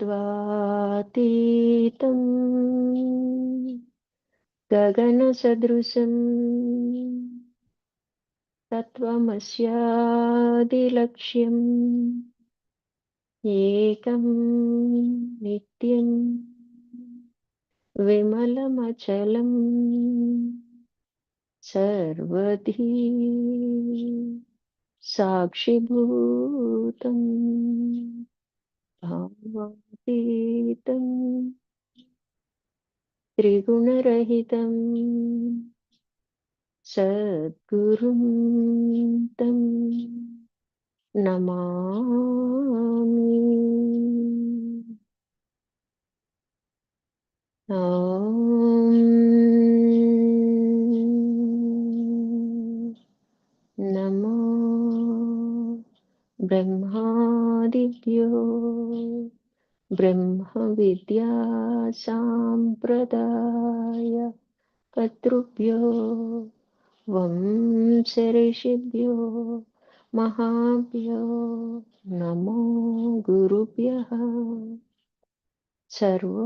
సత్వాతీతం గగనసదృశం తత్వమస్యాదిలక్ష్యం ఏకం నిత్యం విమలమచలం సర్వధీ సాక్షిభూతం భావాతీతం త్రిగుణరహితం సద్గురుం తం నమామి. నమో బ్రహ్మాదిభ్యో బ్రహ్మ విద్యా సాంప్రదాయ కర్తృభ్యో వంశ ఋషిభ్యో మహాభ్యో నమో గురుభ్యః. సర్వోపప్లవరహిత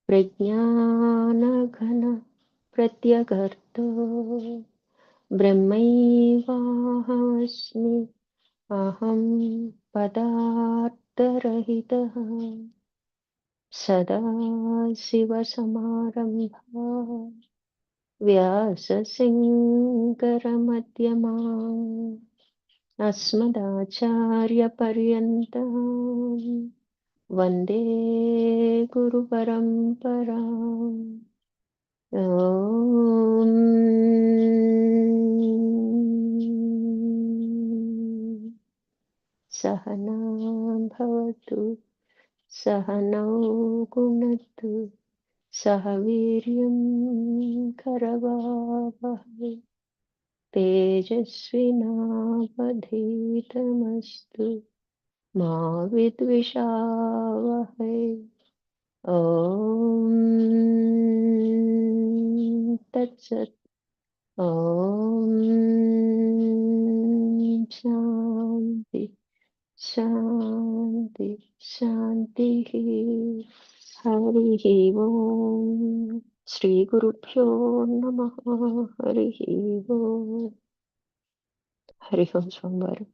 ప్రజ్ఞానఘన ప్రత్యగర్తో బ్రహ్మైవాహమస్మి అహం పదార్థరహితః. సదాశివసమారంభా వ్యాసశంకరమధ్యమాం అస్మదాచార్యపర్యంతం వందే గురుపరంపరాం. ఓం సహనా భవతు సహనౌ గుణత్తు సహ వీర్యం కరవావహై తేజస్వినావధీతమస్తు మా విద్విషావహై. ఓం తత్సత్. ఓం శాంతి శాంతి శాంతి. హరి ఓం. శ్రీ గురుభ్యో నమః. హరి ఓం. హరి ఓం స్వామివారు.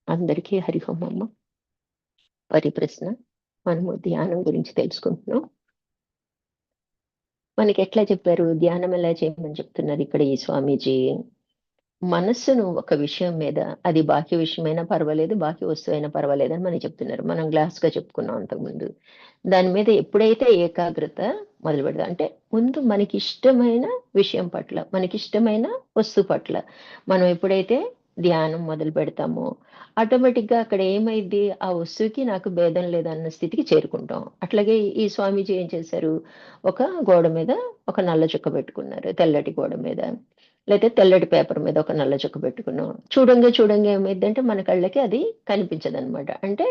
అందరికీ హరి ఓం అమ్మ. పరిప్రశ్న. మనము ధ్యానం గురించి తెలుసుకుంటున్నాం. మనకి ఎట్లా చెప్పారు, ధ్యానం ఎలా చేయమని చెప్తున్నారు ఇక్కడ ఈ స్వామీజీ? మనస్సును ఒక విషయం మీద, అది బాహ్య విషయమైనా పర్వాలేదు, బాహ్య వస్తువైనా పర్వాలేదు అని మనకి చెప్తున్నారు. మనం గ్లాస్ గా చెప్పుకున్నాం అంతకుముందు. దాని మీద ఎప్పుడైతే ఏకాగ్రత మొదలు పెడతాం అంటే, ముందు మనకి ఇష్టమైన విషయం పట్ల, మనకి ఇష్టమైన వస్తువు పట్ల మనం ఎప్పుడైతే ధ్యానం మొదలు పెడతామో ఆటోమేటిక్ గా అక్కడ ఏమైంది, ఆ వస్తువుకి నాకు భేదం లేదన్న స్థితికి చేరుకుంటాం. అట్లాగే ఈ స్వామీజీ ఏం చేశారు, ఒక గోడ మీద ఒక నల్ల చుక్క పెట్టుకున్నారు, తెల్లటి గోడ మీద, లేకపోతే తెల్లటి పేపర్ మీద ఒక నల్ల చుక్క పెట్టుకున్నాం. చూడంగా చూడంగా ఏమైందంటే మన కళ్ళకి అది కనిపించదు అనమాట. అంటే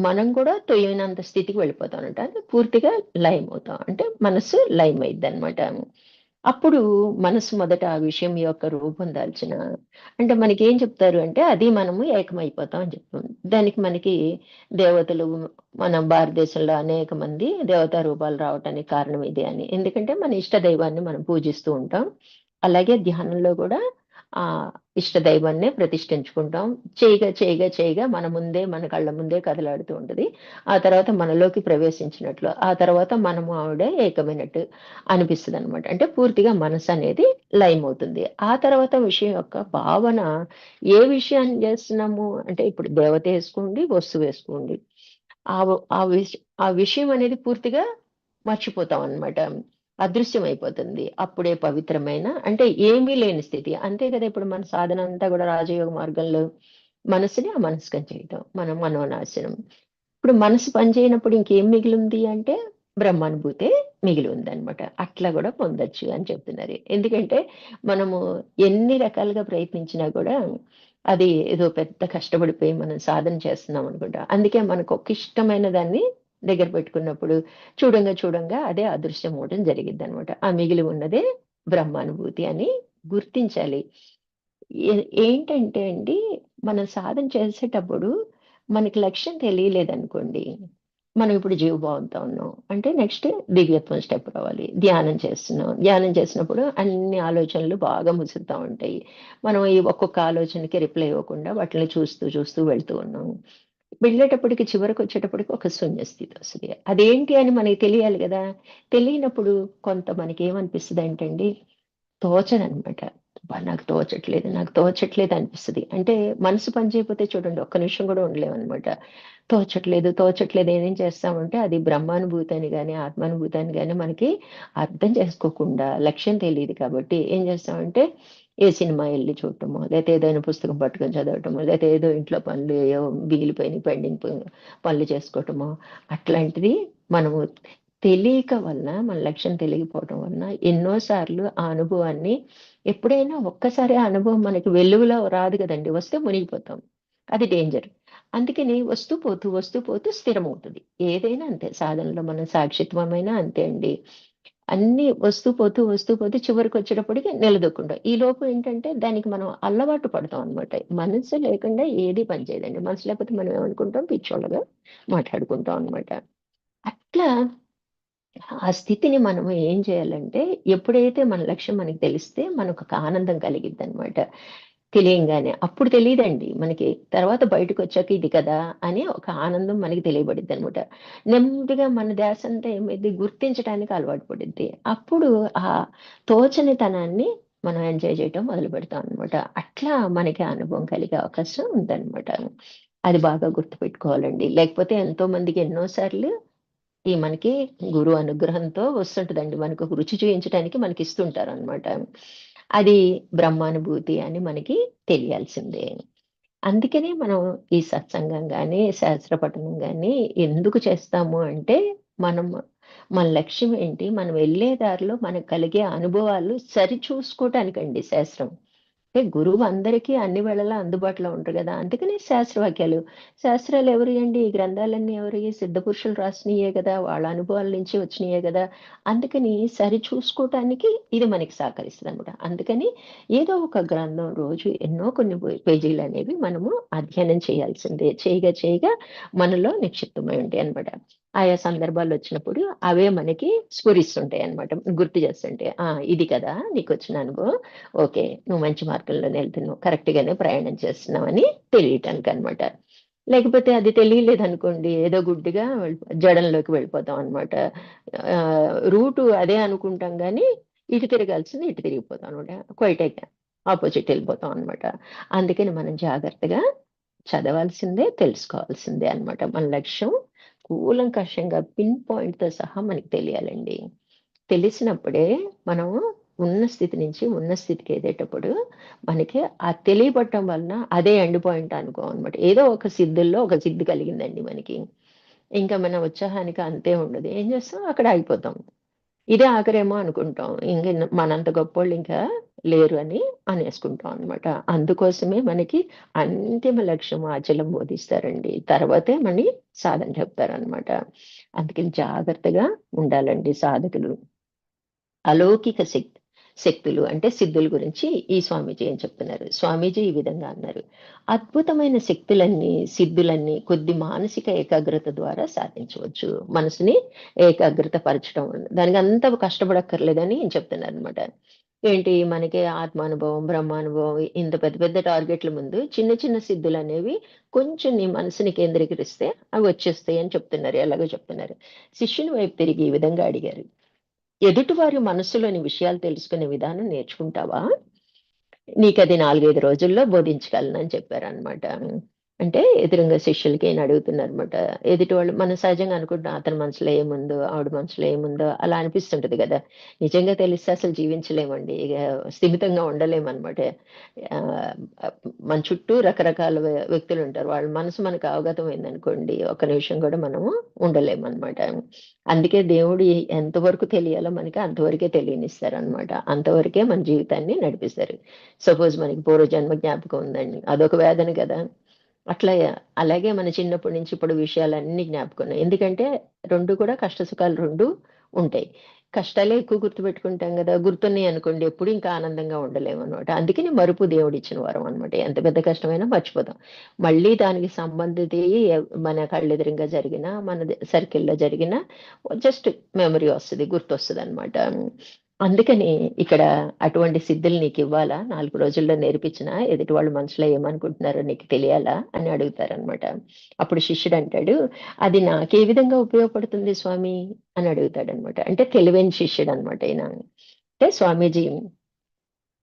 మనం కూడా తొయ్యనంత స్థితికి వెళ్ళిపోతాం అనమాట. అంటే పూర్తిగా లయం అవుతాం, అంటే మనసు లయం అయింది అనమాట. అప్పుడు మనసు మొదట ఆ విషయం యొక్క రూపం దాల్చిన, అంటే మనకి ఏం చెప్తారు అంటే అది మనము ఏకమైపోతాం అని చెప్తాం. దానికి మనకి దేవతలు, మన భారతదేశంలో అనేక మంది దేవతా రూపాలు రావటానికి కారణం ఇదే అని. ఎందుకంటే మన ఇష్ట దైవాన్ని మనం పూజిస్తూ ఉంటాం. అలాగే ధ్యానంలో కూడా ఆ ఇష్ట దైవాన్నే ప్రతిష్ఠించుకుంటాం. చేయగా చేయగా చేయగా మన ముందే, మన కళ్ళ ముందే కదలాడుతూ ఉంటది. ఆ తర్వాత మనలోకి ప్రవేశించినట్లు, ఆ తర్వాత మనము ఆవిడ ఏకమైనట్టు అనిపిస్తుంది అనమాట. అంటే పూర్తిగా మనసు అనేది లయమవుతుంది. ఆ తర్వాత విషయం యొక్క భావన, ఏ విషయాన్ని చేస్తున్నాము అంటే, ఇప్పుడు దేవత వేసుకోండి, వస్తువు వేసుకోండి, ఆ ఆ విషయం అనేది పూర్తిగా మర్చిపోతాం అన్నమాట. అదృశ్యం అయిపోతుంది. అప్పుడే పవిత్రమైన, అంటే ఏమీ లేని స్థితి. అంతే కదా, ఇప్పుడు మన సాధన అంతా కూడా రాజయోగ మార్గంలో మనసుని అమనస్కం చేయటం, మనం మనోనాశనం. ఇప్పుడు మనసు పనిచేయనప్పుడు ఇంకేం మిగిలింది అంటే బ్రహ్మానుభూతే మిగిలి ఉందన్నమాట. అట్లా కూడా పొందొచ్చు అని చెప్తున్నారు. ఎందుకంటే మనము ఎన్ని రకాలుగా ప్రయత్నించినా కూడా అది ఏదో పెద్ద కష్టపడిపోయి మనం సాధన చేస్తున్నాం అనుకుంటా. అందుకే మనకు ఒక ఇష్టమైన దాన్ని దగ్గర పెట్టుకున్నప్పుడు చూడంగా చూడంగా అదే అదృశ్యం అవడం జరిగిద్ది అనమాట. ఆ మిగిలి ఉన్నదే బ్రహ్మానుభూతి అని గుర్తించాలి. ఏంటంటే అండి, మనం సాధన చేసేటప్పుడు మనకి లక్ష్యం తెలియలేదనుకోండి, మనం ఇప్పుడు జీవభావంతో ఉన్నాం. అంటే నెక్స్ట్ దివ్యత్వం స్టెప్ రావాలి. ధ్యానం చేస్తున్నాం. ధ్యానం చేసినప్పుడు అన్ని ఆలోచనలు బాగా ముసురుతా ఉంటాయి. మనం ఈ ఒక్కొక్క ఆలోచనకి రిప్లై ఇవ్వకుండా వాటిని చూస్తూ, చూస్తూ వెళ్తూ ఉన్నాం. వెళ్ళేటప్పటికి చివరకొచ్చేటప్పటికి ఒక శూన్య స్థితి వస్తది. అదేంటి అని మనకి తెలియాలి గదా! తెలియనప్పుడు కొంత మనకేమనిపిస్తదంటే అండి, తోచదనమాట. అబ్బా! నాకు తోచట్లేదు, నాకు తోచట్లేదు అనిపిస్తది. అంటే మనసు పని చేయకపోతే చూడండి ఒక్క నిమిషం గూడా ఉండలేమనమాట. తోచట్లేదు, తోచట్లేదు ఏం చేస్తామంటే అది బ్రహ్మానుభూతి అని గాని, ఆత్మానుభూతి అని గాని మనకి అర్థం చేసుకోకుండా లక్ష్యం తెలీదు కాబట్టి ఏం చేస్తామంటే ఏ సినిమా ఎళ్లి చూడటమో, లేతే ఏదైనా పుస్తకం పట్టుకొని చదవటమో, లేతే ఏదో ఇంట్లో పనులు ఏవో మిగిలిపోయినయి పెండింగ్ పనులు చేసుకోవటమో, అట్లాంటిది మనము తెలియక వలన మన లక్ష్యం తెలియకపోవటం వలన ఎన్నో సార్లు ఆ అనుభవాన్ని ఎప్పుడైనా ఒక్కసారి ఆ అనుభవం మనకి వెలుగులో రాదు కదండీ! వస్తే మునిగిపోతాం. అది డేంజర్. అందుకని వస్తూ పోతూ స్థిరమవుతది. ఏదైనా అంతే సాధనలో మన సాక్షిత్వమైనా అంతే అండి. అన్నీ వస్తూ పోతూ చివరికొచ్చేటప్పటికి నిలదొక్కుంటాం. ఈలోపు ఏంటంటే దానికి మనం అలవాటు పడతాం అనమాట. మనసు లేకుండా ఏది పని చేయదండి. మనసు లేకపోతే మనం ఏమనుకుంటాం పిచ్చోళ్ళగా మాట్లాడుకుంటాం అనమాట. అట్లా ఆ స్థితిని మనం ఏం చేయాలంటే, ఎప్పుడైతే మన లక్ష్యం మనకు తెలిస్తే మనకొక ఆనందం కలిగిద్దనమాట. తెలియంగానే. అప్పుడు తెలీదండి మనకి. తర్వాత బయటకొచ్చాక ఇది కదా! అని ఒక ఆనందం మనకి తెలియబడిద్దనమాట. నెమ్మదిగా మన ధ్యాసంతా ఏమైద్ది గుర్తించటానికి అలవాటు పడిద్ది. అప్పుడు ఆ తోచనితనాన్ని మనం ఎంజాయ్ చేయటం మొదలుపెడతాం అనమాట. అట్లా మనకి ఆ అనుభవం కలిగే అవకాశం ఉందనమాట. అది బాగా గుర్తుపెట్టుకోవాలండి. లేకపోతే ఎంతో మందికి ఎన్నో సార్లు ఈ మనకి గురువు అనుగ్రహంతో వస్తుంటదండి. మనకొక రుచి చూయించడానికి మనకిస్తుంటారనమాట. అది బ్రహ్మానుభూతి అని మనకి తెలియాల్సిందే. అందుకనే మనం ఈ సత్సంగం గాని, శాస్త్ర పఠనం గాని ఎందుకు చేస్తాము అంటే, మనం మన లక్ష్యం ఏంటి? మనం వెళ్ళే దారిలో మనకు కలిగే అనుభవాలు సరిచూసుకోవటానికండి శాస్త్రం. అంటే గురువు అందరికీ అన్ని వేళలా అందుబాటులో ఉండరు గదా! అందుకని శాస్త్రవాక్యాలు. శాస్త్రాలు ఎవరియండి? ఈ గ్రంథాలన్నీ ఎవరియి? సిద్ధ పురుషులు రాసినయే గదా! వాళ్ళ అనుభవాల నుంచి వచ్చినయే గదా! అందుకని సరిచూసుకోవటానికి ఇది మనకి సహకరిస్తదనమాట. అందుకని ఏదో ఒక గ్రంథం రోజు ఎన్నో కొన్ని పేజీలనేవి మనము అధ్యయనం చేయాల్సిందే. చేయగా మనలో నిక్షిప్తమై ఉంటాయనమాట. ఆయా సందర్భాలొచ్చినప్పుడు అవే మనకి స్ఫురిస్తుంటాయనమాట. గుర్తు చేస్తుంటాయి. ఆ! ఇది కదా! నీకొచ్చిన అనుభవం. ఓకే. నువ్వు మంచి మార్గంలోనే ఎళ్తున్నావు. కరెక్ట్‌గానే ప్రయాణం చేస్తున్నావని తెలియటానికనమాట. లేకపోతే అది తెలియలేదనుకోండి, ఏదో గుడ్డిగా జడంలోకి వెళ్ళిపోతాం అనమాట. రూటు అదే అనుకుంటాం గానీ, ఇటు తిరగాల్సింది ఇటు తిరిగిపోతాం అనమాట. క్వైట్ ఆపోజిట్ ఎళ్ళిపోతాం అనమాట. అందుకని మనం జాగ్రత్తగా చదవాల్సిందే, తెలుసుకోవాల్సిందే అన్నమాట. మన లక్ష్యం కూలంకషంగా పిన్ పాయింట్‌తో సహా మనకి తెలియాలండి. తెలిసినప్పుడే మనం ఉన్న స్థితి నుంచి ఉన్న స్థితికి ఎళ్ళేటప్పుడు మనకి ఆ తెలియబడటం వలన అదే ఎండ్ పాయింట్ అనుకోం అన్నమాట. ఏదో ఒక సిద్ధుల్లో ఒక సిద్ధి కలిగిందండి మనకి. ఇంకా మన ఉత్సాహానికి అంతే ఉండదు. ఏం చేస్తాం అక్కడ ఆగిపోతాం. ఇదే ఆఖరేమో అనుకుంటాం. మనంత గొప్పోళ్ళు ఇంకా లేరు అని అనేసుకుంటాం అనమాట. అందుకోసమే మనకి అంతిమ లక్ష్యం ఆచలం బోధిస్తారండి. తర్వాతే మని సాధన చెప్తారనమాట. అందుకని జాగ్రత్తగా ఉండాలండి సాధకులు. అలౌకిక శక్తులు అంటే సిద్ధుల గురించి ఈ స్వామీజీ ఏం చెప్తున్నారు. స్వామీజీ ఈ విధంగా అన్నారు. అద్భుతమైన శక్తులన్నీ, సిద్ధులన్నీ కొద్ది మానసిక ఏకాగ్రత ద్వారా సాధించవచ్చు. మనసుని ఏకాగ్రత పరచడం వల్ల. దానికి అంత కష్టపడక్కర్లేదని చెప్తున్నారనమాట. ఏంటి మనకి ఆత్మానుభవం, బ్రహ్మానుభవం ఇంత పెద్ద పెద్ద టార్గెట్ల ముందు చిన్న చిన్న సిద్ధులనేవి కొంచెం నీ మనసుని కేంద్రీకరిస్తే అవి వచ్చేస్తాయి అని చెప్తున్నారు. ఎలాగో చెప్తున్నారు. శిష్యుని వైపు తిరిగి ఈ విధంగా అడిగారు. ఎదుటివారి మనస్సులోని విషయాలు తెలుసుకునే విధానం నేర్చుకుంటావా? నీకది 4, 5 రోజుల్లో బోధించగలనని చెప్పారనమాట. అంటే ఎదురుంగా శిష్యులకి ఈయన అడుగుతున్నారనమాట. ఎదుటి వాళ్ళు మనం సహజంగా అనుకుంటాం అతని మనసులో ఏముందో, ఆవిడ మనసులో ఏముందో అలా అనిపిస్తుంటది గదా! నిజంగా తెలిస్తే అసలు జీవించలేమండి. ఇగ స్థిమితంగా ఉండలేమనమాట. ఆహ్, మన చుట్టూ రకరకాల వ్యక్తులుంటారు. వాళ్ళ మనసు మనకు అవగతమైందనుకోండి, ఒక్క నిమిషం గూడా మనము ఉండలేమనమాట. అందుకే దేవుడు ఎంతవరకు తెలియాలో మనకి అంతవరకే తెలియనిస్తారనమాట. అంతవరకే మన జీవితాన్ని నడిపిస్తారు. సపోజ్ మనకి పూర్వజన్మ జ్ఞాపకం ఉందండి. అదొక వేదన గదా! అట్లా అలాగే మన చిన్నప్పటి నుంచి ఇప్పుడు విషయాలన్నీ జ్ఞాపకం ఉన్నాయి. ఎందుకంటే 2 కూడా కష్ట సుఖాలు 2 ఉంటాయి. కష్టాలే ఎక్కువ గుర్తుపెట్టుకుంటాం కదా! గుర్తున్నాయి అనుకోండి ఎప్పుడు ఇంకా ఆనందంగా ఉండలేమనమాట. అందుకని మరుపు దేవుడిచ్చిన వరం అనమాట. ఎంత పెద్ద కష్టమైనా మర్చిపోతాం. మళ్ళీ దానికి సంబంధితయి మన కళ్ళెదురుంగా జరిగిన, సర్కిల్‌లో జరిగిన జస్ట్ మెమరీ వస్తది. గుర్తొస్తదనమాట. అందుకని ఇక్కడ అటువంటి సిద్ధులు నీకివ్వాలా? 4 రోజుల్లో నేర్పించినా ఎదుటి వాళ్ళ మనసులో ఏమనుకుంటున్నారో నీకు తెలియాలా? అని అడుగుతారనమాట. అప్పుడు శిష్యుడంటాడు, "అది నాకే విధంగా ఉపయోగపడుతుంది స్వామి" అని అడుగుతాడనమాట. అంటే తెలివైన శిష్యుడనమాట ఈయన. అంటే స్వామీజీ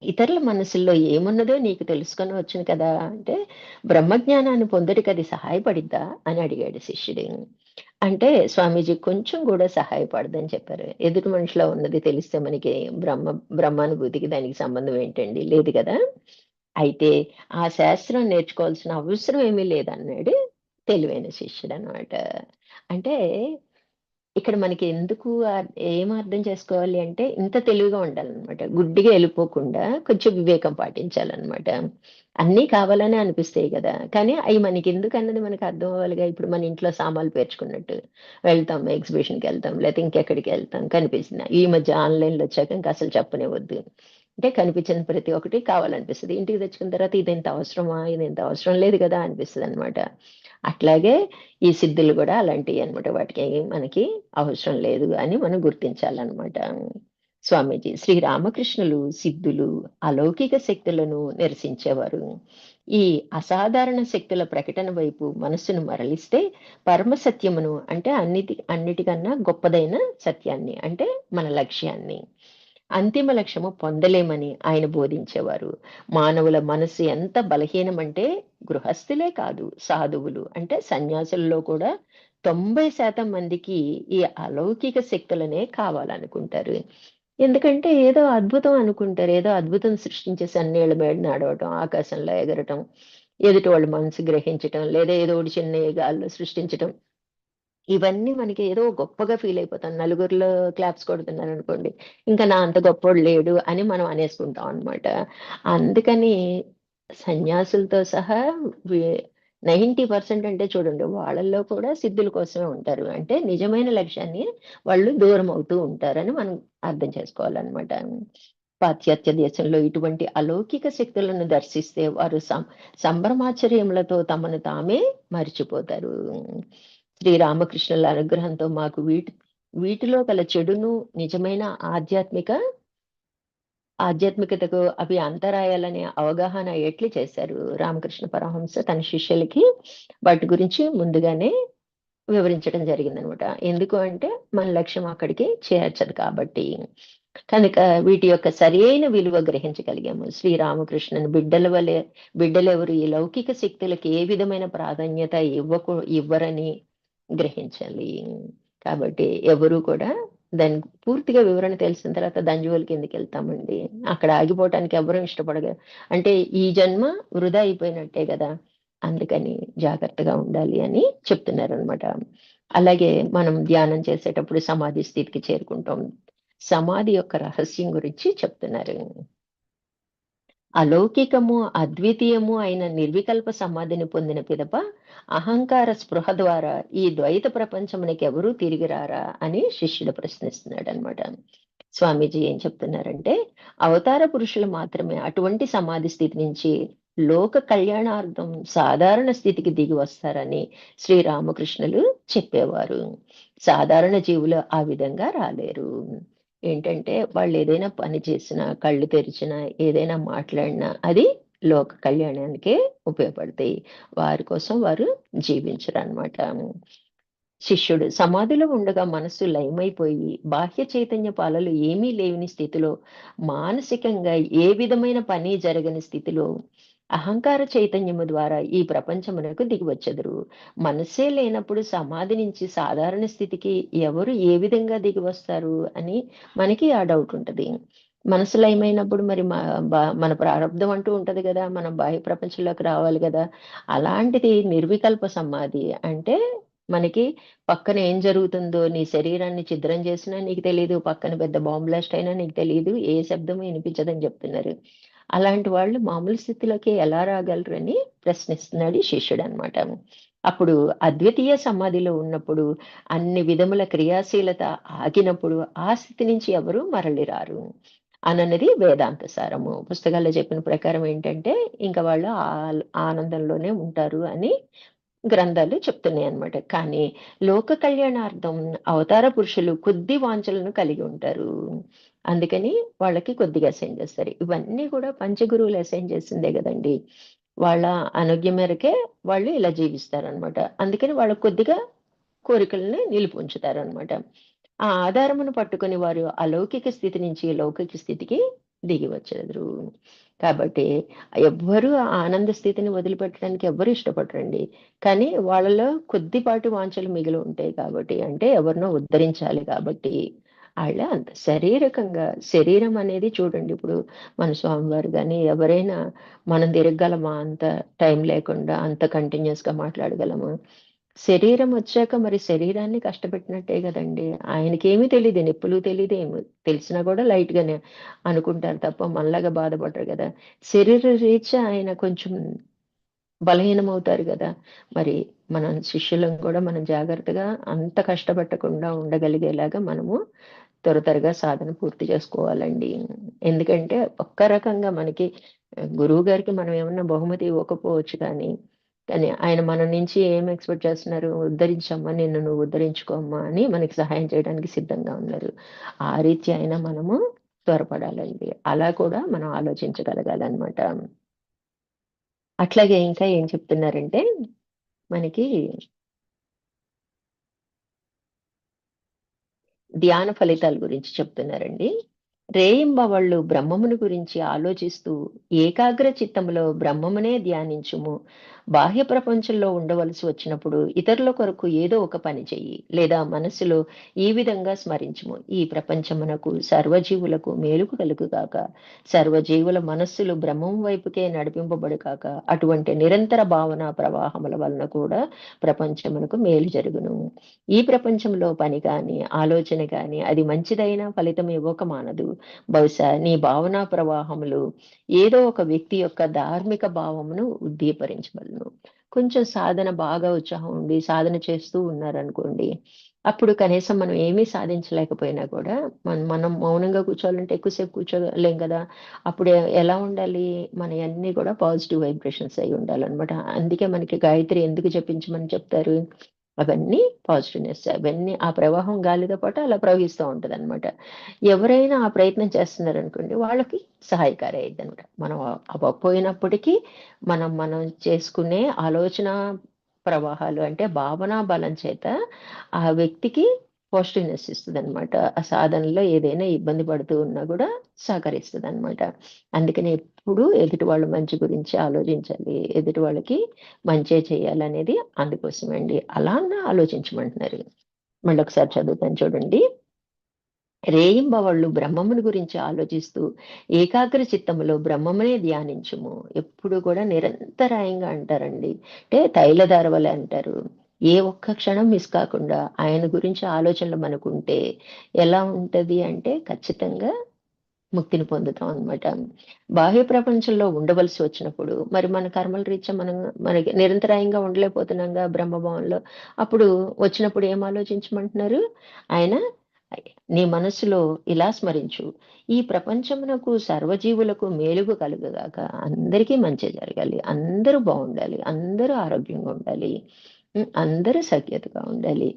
ఇతరుల మనసుల్లో ఏమున్నదో నీకు తెలుసుకొని వచ్చును కదా! అంటే బ్రహ్మజ్ఞానాన్ని పొందుటకది సహాయపడిద్దా? అని అడిగాడు శిష్యుడు. అంటే స్వామీజీ కొంచెం గూడా సహాయపడదని చెప్పారు. ఎదుటి మనిషిలో ఉన్నది తెలిస్తే మనకి బ్రహ్మానుభూతికి దానికి సంబంధం ఏంటండి? లేదు గదా! అయితే ఆ శాస్త్రం నేర్చుకోవాల్సిన అవసరం ఏమీ లేదన్నాడు తెలివైన శిష్యుడనమాట. అంటే ఇక్కడ మనకి ఎందుకు ఏం అర్థం చేసుకోవాలి అంటే ఇంత తెలివిగా ఉండాలనమాట. గుడ్డిగా ఎళ్ళిపోకుండా కొంచెం వివేకం పాటించాలనమాట. అన్నీ కావాలనే అనిపిస్తాయి గదా! కానీ అయి మనకెందుకన్నది మనకు అర్థం అవ్వాలిగా. ఇప్పుడు మన ఇంట్లో సామాన్లు పేర్చుకున్నట్టు వెళ్తాం, ఎగ్జిబిషన్‌కెళ్తాం, లేతే ఇంకెక్కడికెళ్తాం కనిపించిన. ఈ మధ్య ఆన్‌లైన్‌లో వచ్చాక ఇంక అసలు చెప్పనే వద్దు. అంటే కనిపించిన ప్రతి ఒక్కటి కావాలనిపిస్తది. ఇంటికి తెచ్చుకున్న తర్వాత ఇదింత అవసరమా? ఇదింత అవసరం లేదు గదా! అనిపిస్తదనమాట. అట్లాగే ఈ సిద్ధులు గూడా అలాంటియనమాట. వాటికి మనకి అవసరం లేదు అని మనం గుర్తించాలనమాట. స్వామీజీ శ్రీరామకృష్ణులు సిద్ధులు, అలౌకిక శక్తులను నిరసించేవారు. ఈ అసాధారణ శక్తుల ప్రకటన వైపు మనస్సును మరలిస్తే పరమ సత్యమును అంటే అన్నిటికన్నా గొప్పదైన సత్యాన్ని అంటే మన లక్ష్యాన్ని అంతిమ లక్ష్యము పొందలేమని ఆయన బోధించేవారు. మానవుల మనసు ఎంత బలహీనమంటే గృహస్థులే కాదు, సాధువులు అంటే సన్యాసుల్లో కూడా 90% మందికి ఈ అలౌకిక శక్తులనే కావాలనుకుంటారు. ఎందుకంటే ఏదో అద్భుతం అనుకుంటారు. ఏదో అద్భుతం సృష్టించేసి నీళ్ళ మీద నడవటం, ఆకాశంలో ఎగరటం, ఎదుటి వాళ్ళ మనసు గ్రహించటం, లేదా ఏదో ఒకటి చిన్న గాల్లో సృష్టించటం. ఇవన్నీ మనకి ఏదో గొప్పగా ఫీల్ అయిపోతాం. నలుగురిలో క్లాప్స్ కొడుతున్నారనుకోండి, ఇంకా నా అంత గొప్పోడు లేడు అని మనం అనేసుకుంటాం అనమాట. అందుకని సన్యాసులతో సహా వే 90% అంటే చూడండి వాళ్ళల్లో కూడా సిద్ధుల కోసమే ఉంటారు. అంటే నిజమైన లక్ష్యాన్ని వాళ్ళు దూరం అవుతూ ఉంటారని మనం అర్థం చేసుకోవాలనమాట. పాశ్చాత్య దేశంలో ఇటువంటి అలౌకిక శక్తులను దర్శిస్తే వారు సంభ్రమాశ్చర్యములతో తమను తామే మరిచిపోతారు. శ్రీరామకృష్ణుల అనుగ్రహంతో మాకు వీటిలో గల చెడును నిజమైన ఆధ్యాత్మికతకు అవి అంతరాయాలనే అవగాహన ఎట్లు చేశారు రామకృష్ణ పరమహంస తన శిష్యులకి వాటి గురించి ముందుగానే వివరించడం జరిగిందనమాట. ఎందుకు అంటే మన లక్ష్యం అక్కడికి చేర్చదు కాబట్టి. కనుక వీటి యొక్క సరియైన విలువ గ్రహించగలిగాము. శ్రీరామకృష్ణుని బిడ్డలెవరు ఈ లౌకిక శక్తులకి ఏ విధమైన ప్రాధాన్యత ఇవ్వరని గ్రహించాలి. కాబట్టి ఎవరు కూడా దానికి పూర్తిగా వివరణ తెలిసిన తర్వాత దాని జోలికి ఎందుకెళ్తామండి? అక్కడ ఆగిపోవటానికి ఎవ్వరూ అంటే ఈ జన్మ వృధా అయిపోయినట్టే గదా! అందుకని జాగ్రత్తగా ఉండాలి అని చెప్తున్నారనమాట. అలాగే మనం ధ్యానం చేసేటప్పుడు సమాధి స్థితికి చేరుకుంటాం. సమాధి యొక్క రహస్యం గురించి చెప్తున్నారు. అలౌకికము, అద్వితీయము అయిన నిర్వికల్ప సమాధిని పొందిన పిదప అహంకార స్పృహ ద్వారా ఈ ద్వైత ప్రపంచమునకెవరూ తిరిగి రారా అని శిష్యుడు ప్రశ్నిస్తున్నాడనమాట. స్వామీజీ ఏం చెప్తున్నారంటే, అవతార పురుషులు మాత్రమే అటువంటి సమాధి స్థితి నుంచి లోక కళ్యాణార్థం సాధారణ స్థితికి దిగి వస్తారని శ్రీరామకృష్ణులు చెప్పేవారు. సాధారణ జీవులు ఆ విధంగా రాలేరు. ఏంటంటే వాళ్ళేదైనా పని చేసినా, కళ్ళు తెరిచినా, ఏదైనా మాట్లాడినా అది లోక కళ్యాణానికే ఉపయోగపడతాయి. వారి కోసం వారు జీవించరనమాట. శిష్యుడు సమాధిలో ఉండగా మనస్సు లయమైపోయి బాహ్య చైతన్య పాలలు ఏమీ లేని స్థితిలో మానసికంగా ఏ విధమైన పని జరగని స్థితిలో అహంకార చైతన్యము ద్వారా ఈ ప్రపంచమునకు దిగివచ్చెదరు. మనస్సే లేనప్పుడు సమాధి నుంచి సాధారణ స్థితికి ఎవరు ఏ విధంగా దిగి వస్తారు అని మనకి ఆ డౌట్ ఉంటది. మనసు లయమైనప్పుడు మరి మన ప్రారంధం అంటూ ఉంటది గదా! మనం బాహ్య ప్రపంచంలోకి రావాలి గదా! అలాంటిది నిర్వికల్ప సమాధి అంటే మనకి పక్కన ఏం జరుగుతుందో నీ శరీరాన్ని ఛిద్రం చేసినా నీకు తెలీదు. పక్కన పెద్ద బాంబ్ బ్లాస్ట్ అయినా నీకు తెలీదు. ఏ శబ్దము వినిపించదని చెప్తున్నారు. అలాంటి వాళ్ళు మామూలు స్థితిలోకి ఎలా రాగలరని ప్రశ్నిస్తున్నాడు ఈ శిష్యుడనమాట. అప్పుడు అద్వితీయ సమాధిలో ఉన్నప్పుడు అన్ని విధముల క్రియాశీలత ఆగినప్పుడు ఆ స్థితి నుంచి ఎవరు మరలి రారు అనన్నది వేదాంత సారము. పుస్తకాల్లో చెప్పిన ప్రకారం ఏంటంటే ఇంకా వాళ్ళు ఆనందంలోనే ఉంటారు అని గ్రంథాలు చెప్తున్నాయన్నమాట. కానీ లోక కళ్యాణార్థం అవతార పురుషులు కొద్ది వాంఛలను కలిగి ఉంటారు. అందుకని వాళ్ళకి కొద్దిగా అసైన్ చేస్తారు. ఇవన్నీ కూడా పంచగురువులు అసైన్ చేసిందే గదండీ! వాళ్ళ అనుజ్ఞ మేరకే వాళ్ళు ఇలా జీవిస్తారనమాట. అందుకని వాళ్ళకి కొద్దిగా కోరికలని నిలిపుంచుతారనమాట. ఆ ఆధారమును పట్టుకొని వారు అలౌకిక స్థితి నుంచి లౌకిక స్థితికి దిగి వచ్చెదరు. కాబట్టి ఎవ్వరూ ఆ ఆనంద స్థితిని వదిలిపెట్టడానికి ఎవ్వరు ఇష్టపడరండి. కానీ వాళ్ళలో కొద్దిపాటి వాంఛలు మిగిలి ఉంటాయి కాబట్టి, అంటే ఎవరినో ఉద్ధరించాలి కాబట్టి, ఆళ్ళ అంత శారీరకంగా శరీరం అనేది చూడండి ఇప్పుడు మన స్వామివారు గాని, ఎవరైనా మనం తిరగగలమా అంత టైం లేకుండా, అంత కంటిన్యూయస్‌గా మాట్లాడగలమా? శరీరం వచ్చాక మరి శరీరాన్ని కష్టపెట్టినట్టే గదండీ! ఆయనకేమీ తెలీదు. నొప్పులు తెలీదేమి తెలిసినా గూడా లైట్‌గానే అనుకుంటారు తప్ప మనలాగా బాధపడరు గదా! శరీర రీత్యా ఆయన కొంచెం బలహీనమవుతారు గదా! మరి మనం శిష్యులం గూడా మనం జాగ్రత్తగా అంత కష్టపెట్టకుండా ఉండగలిగేలాగా మనము త్వరగా సాధన పూర్తి చేసుకోవాలండి. ఎందుకంటే ఒక్క రకంగా మనకి గురువు గారికి మనం ఏమన్నా బహుమతి ఇవ్వకపోవచ్చు కానీ ఆయన మన నుంచి ఏం ఎక్స్‌పెక్ట్ చేస్తున్నారు? ఉద్ధరించమ్మా, నిన్ను నువ్వు ఉద్ధరించుకోమ్మా అని మనకి సహాయం చేయడానికి సిద్ధంగా ఉన్నారు. ఆ రీత్యా అయినా మనము త్వరపడాలండి. అలా కూడా మనం ఆలోచించగలగాలనమాట. అట్లాగే ఇంకా ఏం చెప్తున్నారంటే మనకి ధ్యాన ఫలితాల గురించి చెప్తున్నారండి. రేయింబవళ్ళు బ్రహ్మమును గురించి ఆలోచిస్తూ ఏకాగ్ర చిత్తములో బ్రహ్మమునే ధ్యానించుము. బాహ్య ప్రపంచంలో ఉండవలసి వచ్చినప్పుడు ఇతరుల కొరకు ఏదో ఒక పని చెయ్యి. లేదా మనస్సులో ఈ విధంగా స్మరించుము. ఈ ప్రపంచమునకు సర్వజీవులకు మేలుకు కలుగుగాక. సర్వజీవుల మనస్సులు బ్రహ్మం వైపుకే నడిపింపబడుగాక. అటువంటి నిరంతర భావన ప్రవాహముల వలన కూడా ప్రపంచమునకు మేలు జరుగును. ఈ ప్రపంచంలో పని గాని, ఆలోచన గాని అది మంచిదైనా ఫలితం ఇవ్వక మానదు. బహుశా నీ భావనా ప్రవాహములు ఏదో ఒక వ్యక్తి యొక్క ధార్మిక భావమును ఉద్దీపరించబడును. కొంచెం సాధన బాగా ఉత్సాహం ఉండి సాధన చేస్తూ ఉన్నారనుకోండి. అప్పుడు కనీసం మనం ఏమీ సాధించలేకపోయినా కూడా మనం మౌనంగా కూర్చోవాలంటే ఎక్కువ సేపు కూర్చోలేం కదా! అప్పుడు ఎలా ఉండాలి? మనయన్నీ కూడా పాజిటివ్ వైబ్రేషన్స్ అయ్యి ఉండాలనమాట. అందుకే మనకి గాయత్రి ఎందుకు జపించమని చెప్తారు? అవన్నీ పాజిటివ్‌నెస్. అవన్నీ ఆ ప్రవాహం గాలితో పాటు అలా ప్రవహిస్తూ ఉంటదనమాట. ఎవరైనా ఆ ప్రయత్నం చేస్తున్నారనుకోండి, వాళ్ళకి సహాయకారి అయిద్దనమాట. మనం అవ్వకపోయినప్పటికీ మనం చేసుకునే ఆలోచన ప్రవాహాలు అంటే భావనా బలం చేత ఆ వ్యక్తికి పాజిటివ్‌నెస్ ఇస్తదనమాట. ఆ సాధనలో ఏదైనా ఇబ్బంది పడుతూ ఉన్నా గూడా సహకరిస్తదనమాట. అందుకని ఎప్పుడూ ఎదుటి వాళ్ళ మంచి గురించి ఆలోచించాలి. ఎదుటి వాళ్ళకి మంచే చేయాలనేది అందుకోసమే అండి. అలానే ఆలోచించమంటున్నారు. మళ్ళొకసారి చదువుతాను చూడండి. రేయింబవళ్ళు బ్రహ్మముని గురించి ఆలోచిస్తూ ఏకాగ్ర చిత్తములో బ్రహ్మమునే ధ్యానించుము. ఎప్పుడు కూడా నిరంతరాయంగా అంటారండి. అంటే తైలధార వలె అంటారు. ఏ ఒక్క క్షణం మిస్ కాకుండా ఆయన గురించి ఆలోచనలు మనకుంటే ఎలా ఉంటది అంటే ఖచ్చితంగా ముక్తిని పొందుతాం అనమాట. బాహ్య ప్రపంచంలో ఉండవలసి వచ్చినప్పుడు, మరి మన కర్మల రీత్యా మనకి నిరంతరాయంగా ఉండలేకపోతున్నాంగా బ్రహ్మభవన్‌లో. అప్పుడు వచ్చినప్పుడు ఏం ఆలోచించమంటున్నారు? ఆయన నీ మనస్సులో ఇలా స్మరించు. ఈ ప్రపంచమునకు సర్వజీవులకు మేలుగు కలుగగాక. అందరికీ మంచే జరగాలి. అందరూ బావుండాలి. అందరూ ఆరోగ్యంగా ఉండాలి. అందరూ సఖ్యతగా ఉండాలి.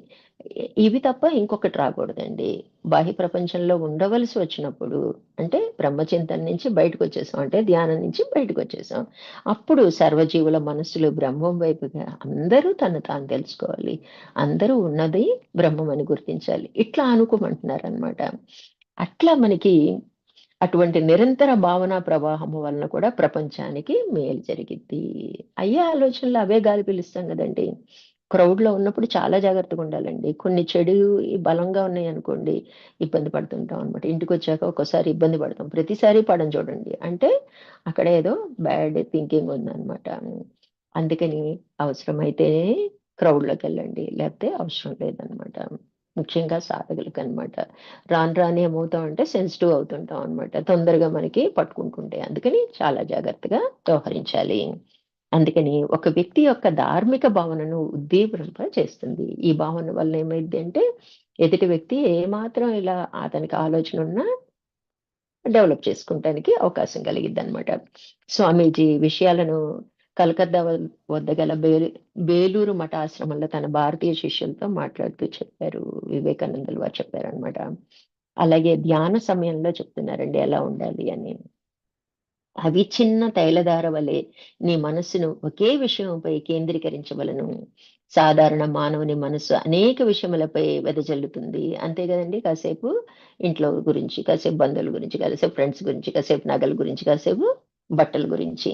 ఇవి తప్ప ఇంకొకటి రాకూడదండి. బాహ్య ప్రపంచంలో ఉండవలసి వచ్చినప్పుడు అంటే బ్రహ్మచింతన నుంచి బయటకొచ్చేసాం. అంటే ధ్యానం నుంచి బయటకొచ్చేసాం. అప్పుడు సర్వజీవుల మనస్సులు బ్రహ్మం వైపుగా అందరూ తను తాను తెలుసుకోవాలి. అందరూ ఉన్నది బ్రహ్మం అని గుర్తించాలి. ఇట్లా అనుకోమంటున్నారనమాట. అట్లా మనకి అటువంటి నిరంతర భావనా ప్రవాహము వలన కూడా ప్రపంచానికి మేలు జరిగిద్ది. అయ్యే ఆలోచనలు అవే గాలి పీలుస్తాం గదండీ! క్రౌడ్‌లో ఉన్నప్పుడు చాలా జాగ్రత్తగుండాలండి. కొన్ని చెడుయి బలంగా ఉన్నాయనుకోండి, ఇబ్బంది పడుతుంటాం అనమాట. ఇంటికొచ్చాక ఒక్కోసారి ఇబ్బంది పడతాం. ప్రతిసారి పడం చూడండి. అంటే అక్కడ ఏదో బ్యాడ్ థింకింగ్ ఉందనమాట. అందుకని అవసరమైతేనే క్రౌడ్‌లోకెళ్ళండి. లేకపోతే అవసరం లేదనమాట. ముఖ్యంగా సాధకులకనమాట. రాను రాను ఏమవుతామంటే సెన్సిటివ్ అవుతుంటాం అనమాట. తొందరగా మనకి పట్టుకుంటుంటాయి. అందుకని చాలా జాగ్రత్తగా వ్యవహరించాలి. అందుకని ఒక వ్యక్తి యొక్క ధార్మిక భావనను ఉద్దీపరింప చేస్తుంది. ఈ భావన వల్ల ఏమైంది అంటే ఎదుటి వ్యక్తి ఏమాత్రం ఇలా అతనికి ఆలోచన ఉన్నా డెవలప్ చేసుకుంటానికి అవకాశం కలిగిద్దనమాట. స్వామీజీ విషయాలను కలకత్తా వద్ద గల బేలూరు మఠాశ్రమంలో తన భారతీయ శిష్యులతో మాట్లాడుతూ చెప్పారు. వివేకానందులు వారు చెప్పారనమాట. అలాగే ధ్యాన సమయంలో చెప్తున్నారండి ఎలా ఉండాలి అని. అవి చిన్న తైలధార వలె నీ మనస్సును ఒకే విషయంపై కేంద్రీకరించవలను. సాధారణ మానవుని మనస్సు అనేక విషయములపై వెదజల్లుతుంది. అంతే కదండి. కాసేపు ఇంట్లో గురించి, కాసేపు బంధువుల గురించి, కాసేపు ఫ్రెండ్స్ గురించి, కాసేపు నగల గురించి, కాసేపు బట్టల గురించి,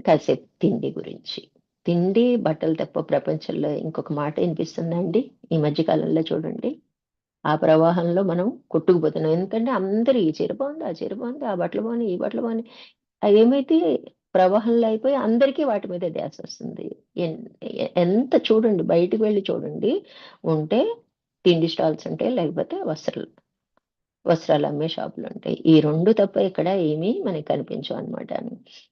కాసేపు తిండి గురించి. తిండి బట్టలు తప్ప ప్రపంచంలో ఇంకొక మాట వినిపిస్తుందండి ఈ మధ్య కాలంలో చూడండి. ఆ ప్రవాహంలో మనం కొట్టుకుపోతున్నాం. ఎందుకంటే అందరూ ఈ చీర బాగుంది, ఆ చీర బాగుంది, ఆ బట్టలు బాగున్నాయి, ఈ బట్టలు బాగున్నాయి. ఏమైతే ప్రవాహంలో అయిపోయి అందరికీ వాటి మీద ధ్యాస వస్తుంది. ఎంత చూడండి, బయటికి వెళ్ళి చూడండి, ఉంటే తిండి స్టాల్స్ ఉంటాయి, లేకపోతే వస్త్రాలు అమ్మే షాపులు ఉంటాయి. ఈ రెండు తప్ప ఇక్కడ ఏమీ మనకి కనిపించవు అనమాట.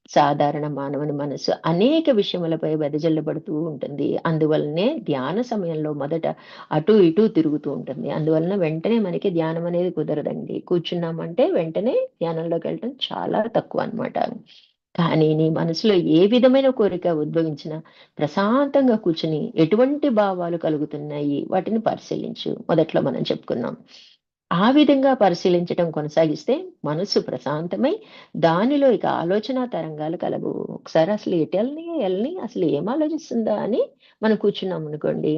సాధారణ మానవుని మనసు అనేక విషయములపై వెదజల్లబడుతూ ఉంటుంది. అందువల్లనే ధ్యాన సమయంలో మొదట అటు ఇటు తిరుగుతూ ఉంటుంది. అందువలన వెంటనే మనకి ధ్యానం అనేది కుదరదండి. కూర్చున్నామంటే వెంటనే ధ్యానంలోకి వెళ్ళటం చాలా తక్కువ అన్నమాట. కానీ నీ మనసులో ఏ విధమైన కోరిక ఉద్భవించినా ప్రశాంతంగా కూర్చుని ఎటువంటి భావాలు కలుగుతున్నాయి వాటిని పరిశీలించు. మొదట్లో మనం చెప్పుకున్నాం. ఆ విధంగా పరిశీలించటం కొనసాగిస్తే మనస్సు ప్రశాంతమై దానిలో ఇక ఆలోచన తరంగాలు కలవు. ఒకసారి అసలు ఎటెళ్ళని అసలు ఏం ఆలోచిస్తుందా అని మనం కూర్చున్నాం అనుకోండి.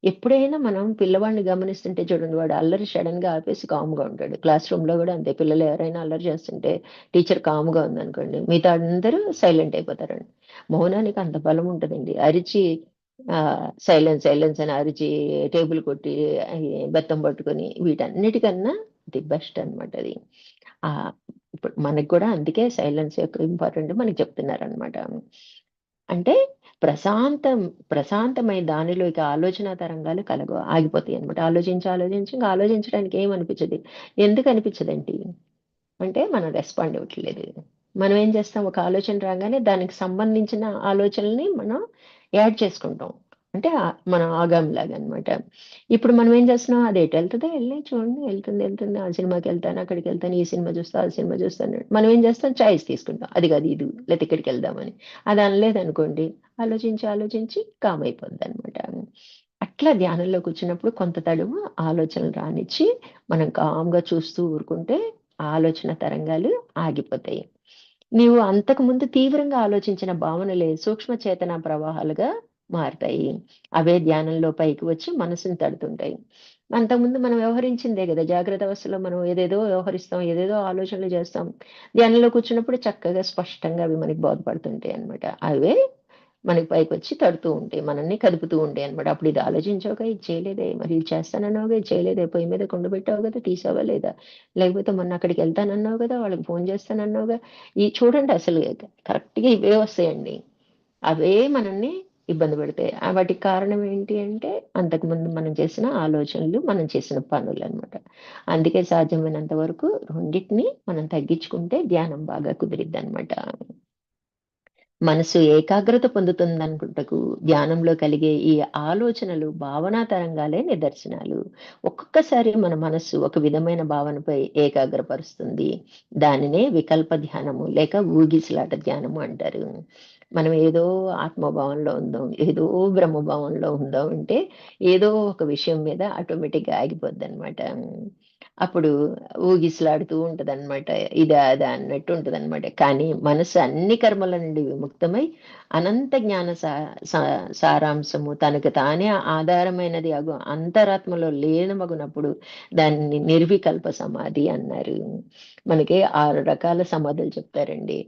ఎప్పుడైనా మనం పిల్లవాడిని గమనిస్తుంటే చూడండి, వాడు అల్లరి సడన్ గా ఆపేసి కామ్గా ఉంటాడు. క్లాస్ రూమ్ లో కూడా అంతే. పిల్లలు ఎవరైనా అల్లరి చేస్తుంటే టీచర్ కామ్గా ఉందనుకోండి, మిగతా అందరూ సైలెంట్ అయిపోతారండి. మౌనానికి అంత బలం ఉంటదండి. అరిచి సైలెన్స్ సైలెన్స్ అని అరిచి టేబుల్ కొట్టి బెత్తం పట్టుకొని వీటన్నిటికన్నా ది బెస్ట్ అన్నమాట అది. ఆ ఇప్పుడు మనకు కూడా అందుకే సైలెన్స్ యొక్క ఇంపార్టెంట్ మనకి చెప్తున్నారనమాట. అంటే ప్రశాంతం ప్రశాంతమై దానిలో ఇక ఆలోచన తరంగాలు ఆగిపోతాయి అనమాట. ఆలోచించి ఇంకా ఆలోచించడానికి ఏం అనిపించదు. ఎందుకు అనిపించదండి అంటే మనం రెస్పాండ్ అవ్వట్లేదు. మనం ఏం చేస్తాం, ఒక ఆలోచన రాగానే దానికి సంబంధించిన ఆలోచనల్ని మనం యాడ్ చేసుకుంటాం. అంటే మన ఆగాంలాగా అన్నమాట. ఇప్పుడు మనం ఏం చేస్తున్నాం, అది ఎటు వెళ్తుందో వెళ్ళి చూడండి, వెళ్తుంది ఆ సినిమాకి వెళ్తాను, అక్కడికి వెళ్తాను, ఈ సినిమా చూస్తా, ఆ సినిమా చూస్తాను. మనం ఏం చేస్తాం, చాయిస్ తీసుకుంటాం. అది కాదు ఇది, లేకపోతే ఇక్కడికి వెళ్దామని. అది అనలేదనుకోండి, ఆలోచించి కామ్ అయిపోద్ది అనమాట. అట్లా ధ్యానంలో కూర్చున్నప్పుడు కొంత తడుము ఆలోచనలు రానిచ్చి మనం కామ్గా చూస్తూ ఊరుకుంటే ఆలోచన తరంగాలు ఆగిపోతాయి. నీవు అంతకు ముందు తీవ్రంగా ఆలోచించిన భావనలే సూక్ష్మ చేతన ప్రవాహాలుగా మారతాయి. అవే ధ్యానంలో పైకి వచ్చి మనసుని తడుతుంటాయి. అంతకుముందు మనం వ్యవహరించిందే కదా, జాగ్రత్త అవస్థలో మనం ఏదేదో వ్యవహరిస్తాం, ఏదేదో ఆలోచనలు చేస్తాం. ధ్యానంలో కూర్చున్నప్పుడు చక్కగా స్పష్టంగా అవి మనకి బోధపడుతుంటాయి అన్నమాట. అవే మనకి పైకొచ్చి తడుతూ ఉంటాయి. మనల్ని కదుపుతూ ఉంటాయి అన్నమాట. అప్పుడు ఇది ఆలోచించావుగా, ఇది చేయలేదే, మరి ఇది చేస్తానన్నావుగా, ఇది చేయలేదే, పొయ్యి మీద కుండ పెట్టావు కదా, తీసావా లేదా? లేకపోతే మొన్న అక్కడికెళ్తానన్నావు కదా, వాళ్ళకి ఫోన్ చేస్తానన్నావుగా. ఈ చూడండి అసలు కరెక్ట్‌గా ఇవే వస్తాయండి. అవే మనల్ని ఇబ్బంది పెడతాయి. వాటికి కారణం ఏంటి అంటే, అంతకుముందు మనం చేసిన ఆలోచనలు, మనం చేసిన పనులనమాట. అందుకే సాధ్యమైనంత వరకు రెండిటిని మనం తగ్గించుకుంటే ధ్యానం బాగా కుదిరిద్దనమాట. మనసు ఏకాగ్రత పొందుతుందనుకుంటకు ధ్యానంలో కలిగే ఈ ఆలోచనలు భావనా తరంగాలే నిదర్శనాలు. ఒక్కొక్కసారి మన మనస్సు ఒక విధమైన భావనపై ఏకాగ్రపరుస్తుంది. దానినే వికల్ప ధ్యానము లేక ఊగిసలాట ధ్యానము అంటారు. మనం ఏదో ఆత్మభావంలో ఉందాం, ఏదో బ్రహ్మభావంలో ఉందాం అంటే ఏదో ఒక విషయం మీద ఆటోమేటిక్‌గా ఆగిపోద్దనమాట. అప్పుడు ఊగిసలాడుతూ ఉంటదనమాట. ఇదా, అదా అన్నట్టు ఉంటదనమాట. కానీ మనసు అన్ని కర్మల నుండి విముక్తమై అనంత జ్ఞాన సారాంశము తనకు తానే ఆధారమైనది అగు అంతరాత్మలో లీనమగునప్పుడు దాన్ని నిర్వికల్ప సమాధి అన్నారు. మనకి 6 రకాల సమాధులు చెప్తారండి.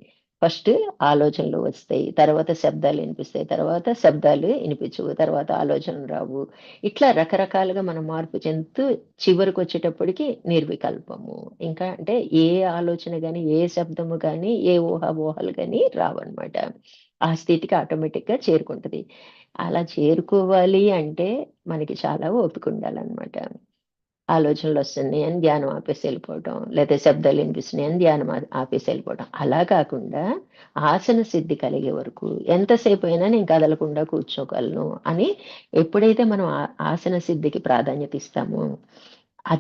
ఫస్ట్ ఆలోచనలు వస్తాయి. తర్వాత శబ్దాలు ఇనిపిస్తాయి. తర్వాత శబ్దాలు ఇనిపించవు. తర్వాత ఆలోచనలు రావు. ఇట్లా రకరకాలుగా మనం మార్పు చెందుతూ చివరికొచ్చేటప్పటికి నిర్వికల్పము. ఇంకా అంటే ఏ ఆలోచన గాని, ఏ శబ్దము గాని, ఏ ఊహలు గాని రావన్నమాట. ఆ స్థితికి ఆటోమేటిక్‌గా చేరుకుంటది. అలా చేరుకోవాలి అంటే మనకి చాలా ఓపిక ఉండాలన్నమాట. ఆలోచనలు వస్తున్నాయి అని ధ్యానం ఆపేసి వెళ్ళిపోవటం, లేదా శబ్దాలు వినిపిస్తున్నాయి అని ధ్యానం ఆపేసి వెళ్ళిపోవటం. అలా కాకుండా ఆసన సిద్ధి కలిగే వరకు ఎంతసేపు అయినా నేను కదలకుండా కూర్చోగలను అని ఎప్పుడైతే మనం ఆసన సిద్ధికి ప్రాధాన్యత ఇస్తామో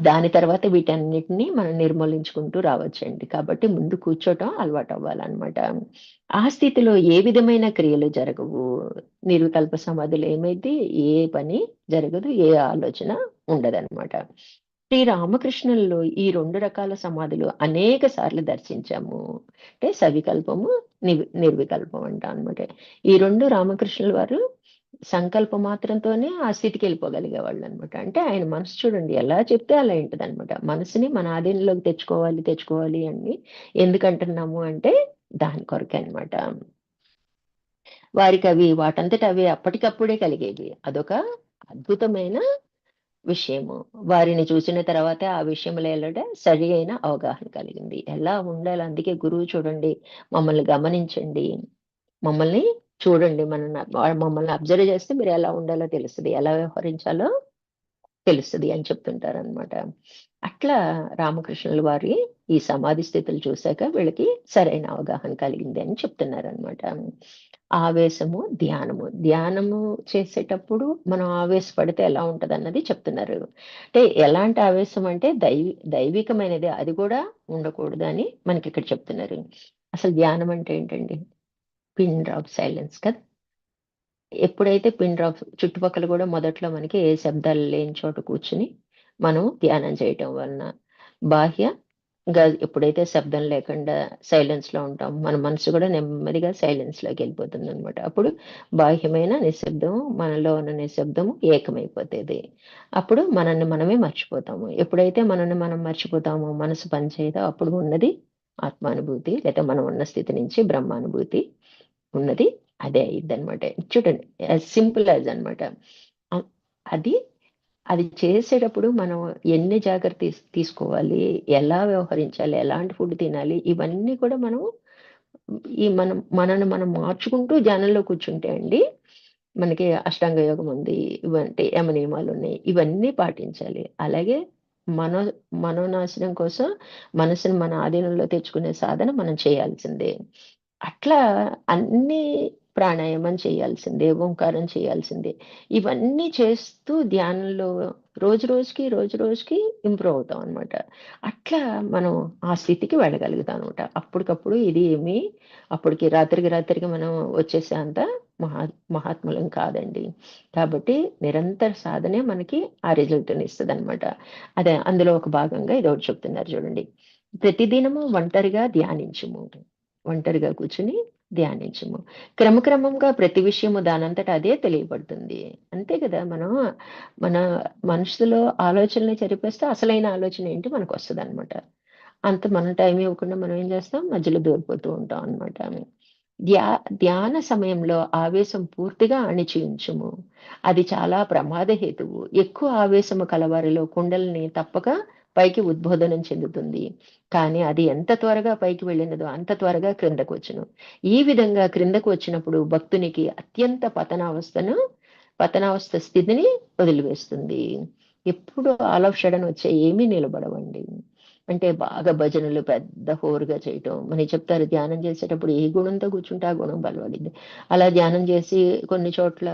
దాని తర్వాత వీటన్నిటిని మనం నిర్మూలించుకుంటూ రావచ్చండి. కాబట్టి ముందు కూర్చోటం అలవాటు అవ్వాలన్నమాట. ఆ స్థితిలో ఏ విధమైన క్రియలు జరగవు. నిర్వికల్ప సమాధిలో ఏమైతే ఏ పని జరగదు, ఏ ఆలోచన ఉండదన్నమాట. శ్రీ రామకృష్ణుల్లో ఈ 2 రకాల సమాధులు అనేక సార్లు దర్శించాము. అంటే సవికల్పము, నిర్వికల్పం అంటాం అనమాట. ఈ 2 రామకృష్ణుల వారు సంకల్ప మాత్రంతోనే ఆ స్థితికి వెళ్ళిపోగలిగేవాళ్ళు అనమాట. అంటే ఆయన మనసు చూడండి ఎలా చెప్తే అలా ఉంటదనమాట. మనసుని మన ఆధీనంలోకి తెచ్చుకోవాలి, తెచ్చుకోవాలి అని ఎందుకంటున్నాము అంటే దాని కొరకే అనమాట. వారికి అవి వాటంతట అవి అప్పటికప్పుడే కలిగేవి. అదొక అద్భుతమైన విషయము. వారిని చూసిన తర్వాత ఆ విషయంలో సరి అయిన అవగాహన కలిగింది. ఎలా ఉండాలి, అందుకే గురువు చూడండి, మమ్మల్ని గమనించండి, మమ్మల్ని చూడండి, మమ్మల్ని అబ్జర్వ్ చేస్తే మీరు ఎలా ఉండాలో తెలుస్తది, ఎలా వ్యవహరించాలో తెలుస్తది అని చెప్తుంటారనమాట. అట్లా రామకృష్ణుల వారి ఈ సమాధి స్థితులు చూశాక వీళ్ళకి సరైన అవగాహన కలిగింది అని చెప్తున్నారనమాట. ఆవేశము, ధ్యానము. ధ్యానము చేసేటప్పుడు మనం ఆవేశపడితే ఎలా ఉంటదన్నది చెప్తున్నారు. అంటే ఎలాంటి ఆవేశం అంటే దైవికమైనది, అది కూడా ఉండకూడదని మనకిక్కడ చెప్తున్నారు. అసలు ధ్యానం అంటే ఏంటండి? పిన్ డ్రాప్ సైలెన్స్ కదా! ఎప్పుడైతే పిన్ డ్రాప్ చుట్టుపక్కల కూడా మొదట్లో మనకి ఏ శబ్దాలు లేని చోట కూర్చుని మనం ధ్యానం చేయటం వలన బాహ్యంగా ఎప్పుడైతే శబ్దం లేకుండా సైలెన్స్ లో ఉంటాం, మన మనసు కూడా నెమ్మదిగా సైలెన్స్ లోకి వెళ్ళిపోతుంది అనమాట. అప్పుడు బాహ్యమైన నిశ్శబ్దం, మనలో ఉన్న నిశ్శబ్దము ఏకమైపోతుంది. అప్పుడు మనల్ని మనమే మర్చిపోతాము. ఎప్పుడైతే మనల్ని మనం మర్చిపోతామో, మనసు పనిచేయదో, అప్పుడు ఉన్నది ఆత్మానుభూతి, లేదా మనం ఉన్న స్థితి నుంచి బ్రహ్మానుభూతి ఉన్నది అదే అయ్యిద్దనమాట. చూడండి, యాజ్ సింపుల్ యాజ్ అనమాట. ఆహ్, అది అది చేసేటప్పుడు మనం ఎన్ని జాగ్రత్త తీసుకోవాలి, ఎలా వ్యవహరించాలి, ఎలాంటి ఫుడ్ తినాలి, ఇవన్నీ కూడా మనం మనల్ని మనం మార్చుకుంటూ ధ్యానంలో కూర్చుంటే అండి, మనకి అష్టాంగ యోగం ఉంది, ఇవంటే యమ నియమాలున్నాయి. ఇవన్నీ పాటించాలి. అలాగే మనో మనోనాశనం కోసం మనసుని మన ఆధీనంలో తెచ్చుకునే సాధన మనం చేయాల్సిందే. అట్లా అన్నీ ప్రాణాయామం చేయాల్సిందే, ఓంకారం చేయాల్సిందే. ఇవన్నీ చేస్తూ ధ్యానంలో రోజు రోజుకి ఇంప్రూవ్ అవుతాం అనమాట. అట్లా మనం ఆ స్థితికి వెళ్ళగలుగుతాం అనమాట. అప్పటికప్పుడు ఇది ఏమి అప్పటికి రాత్రికి మనం వచ్చేసే అంత మహా మహాత్ములం కాదండి. కాబట్టి నిరంతర సాధనే మనకి ఆ రిజల్ట్‌ని ఇస్తదనమాట. అదే అందులో ఒక భాగంగా ఇదొకటి చెప్తున్నారు చూడండి. ప్రతిదినము ఒంటరిగా ధ్యానించుము. ఒంటరిగా కూర్చొని ధ్యానించుము. క్రమక్రమంగా ప్రతి విషయము దానంతట అదే తెలియబడుతుంది. అంతే కదా! మనం మన మనసులో ఆలోచనలు చెరిపేస్తే అసలైన ఆలోచన ఏంటి మనకొస్తదనమాట. అంత మనం టైం ఇవ్వకుండా మనం ఏం చేస్తాం, మధ్యలో దూరిపోతూ ఉంటాం అనమాట. ధ్యా ధ్యాన సమయంలో ఆవేశం పూర్తిగా అణిచియుంచుము. అది చాలా ప్రమాద హేతువు. ఎక్కువ ఆవేశము కలవారిలో కుండలిని తప్పక పైకి ఉద్బోధనం చెందుతుంది. కానీ అది ఎంత త్వరగా పైకి వెళ్ళినదో అంత త్వరగా క్రిందకు వచ్చును. ఈ విధంగా క్రిందకు వచ్చినప్పుడు భక్తునికి అత్యంత పతనావస్థ స్థితిని వదిలివేస్తుంది. ఎప్పుడు ఆల్ ఆఫ్ సడన్ వచ్చే ఏమీ నిలబడవండి. అంటే బాగా భజనలు పెద్ద హోరుగా చేయటం. మనకి చెప్తారు ధ్యానం చేసేటప్పుడు ఏ గుణంతో కూర్చుంటే ఆ గుణం బలపడిద్ది. అలా ధ్యానం చేసి కొన్ని చోట్ల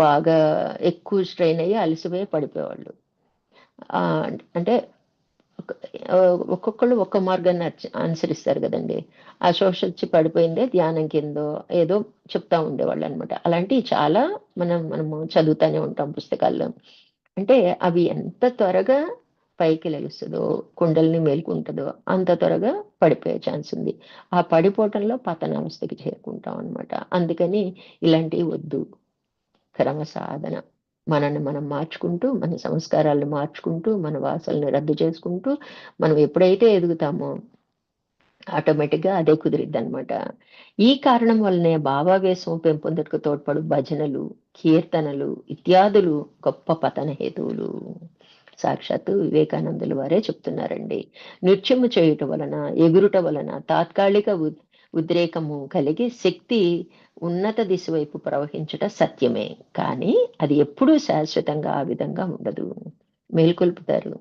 బాగా ఎక్కువ స్ట్రెయిన్ అయ్యి అలసిపోయి పడిపోయేవాళ్ళు. అంటే ఒక్కొక్కళ్ళు ఒక్క మార్గాన్ని అనుసరిస్తారు కదండీ. ఆ శోషొచ్చి పడిపోయిందే ధ్యానం కిందో ఏదో చెప్తా ఉండేవాళ్ళనమాట. అలాంటివి చాలా మనము చదువుతానే ఉంటాం పుస్తకాల్లో. అంటే అవి ఎంత త్వరగా పైకి లెగుస్తదో, కుండలిని మేలుకుంటదో అంత త్వరగా పడిపోయే ఛాన్స్ ఉంది. ఆ పడిపోవటంలో పతనావస్థకి చేరుకుంటాం అనమాట. అందుకని ఇలాంటివి వద్దు. క్రమ సాధన. మనల్ని మనం మార్చుకుంటూ, మన సంస్కారాలను మార్చుకుంటూ, మన వాసనలను రద్దు చేసుకుంటూ, మనం ఎప్పుడైతే ఎదుగుతామో ఆటోమేటిక్‌గా అదే కుదిరిద్దనమాట. ఈ కారణం వల్లనే భావావేశం పెంపొందుటకు తోడ్పడు భజనలు, కీర్తనలు ఇత్యాదులు గొప్ప పతన హేతువులు. సాక్షాత్తు వివేకానందుల వారే చెప్తున్నారండి. నృత్యము చేయుట వలన, ఎగురుట వలన తాత్కాలిక ఉద్రేకము కలిగి శక్తి ఉన్నత దిశ వైపు ప్రవహించుట సత్యమే. కానీ అది ఎప్పుడూ శాశ్వతంగా ఆ విధంగా ఉండదు. మేల్కొల్పుతారు.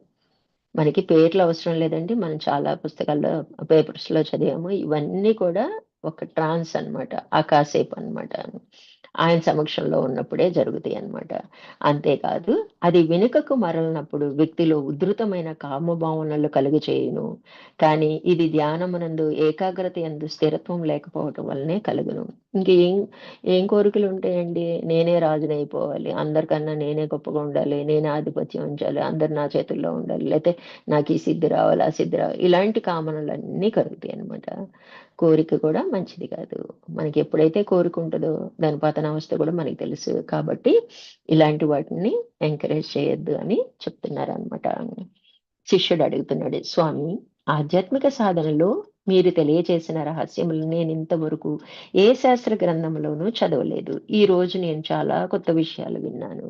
మనకి పేర్లు అవసరం లేదండి. మనం చాలా పుస్తకాల్లో, పేపర్స్‌లో చదివాము. ఇవన్నీ కూడా ఒక ట్రాన్స్ అన్నమాట. ఆ కాసేపు అన్నమాట. ఆయన సమక్షంలో ఉన్నప్పుడే జరుగుతాయన్నమాట. అంతేకాదు అది వెనుకకు మరలినప్పుడు వ్యక్తిలో ఉధృతమైన కామభావనలు కలుగచేయును. కానీ ఇది ధ్యానమునందు ఏకాగ్రత యందు స్థిరత్వం లేకపోవటం వల్లనే కలుగును. ఇంకేం ఏం కోరికలుంటాయండి? నేనే రాజునైపోవాలి, అందరికన్నా నేనే గొప్పగా ఉండాలి, నేనే ఆధిపత్యం ఉంచాలి, అందరూ నా చేతుల్లో ఉండాలి, లేతే నాకీ సిద్ధి రావాలి, ఆ సిద్ధి రావాలి, ఇలాంటి కామనలన్నీ కలుగుతాయన్నమాట. కోరిక కూడా మంచిది కాదు. మనకి ఎప్పుడైతే కోరిక ఉంటదో దాని పతనావస్థ కూడా మనకి తెలుసు. కాబట్టి ఇలాంటి వాటిని ఎంకరేజ్ చేయొద్దు అని చెప్తున్నారనమాట. శిష్యుడు అడుగుతున్నాడు, స్వామి, ఆధ్యాత్మిక సాధనలో మీరు తెలియచేసిన రహస్యములు నేనింతవరకు ఏ శాస్త్ర గ్రంథంలోనూ చదవలేదు. ఈ రోజు నేను చాలా కొత్త విషయాలు విన్నాను.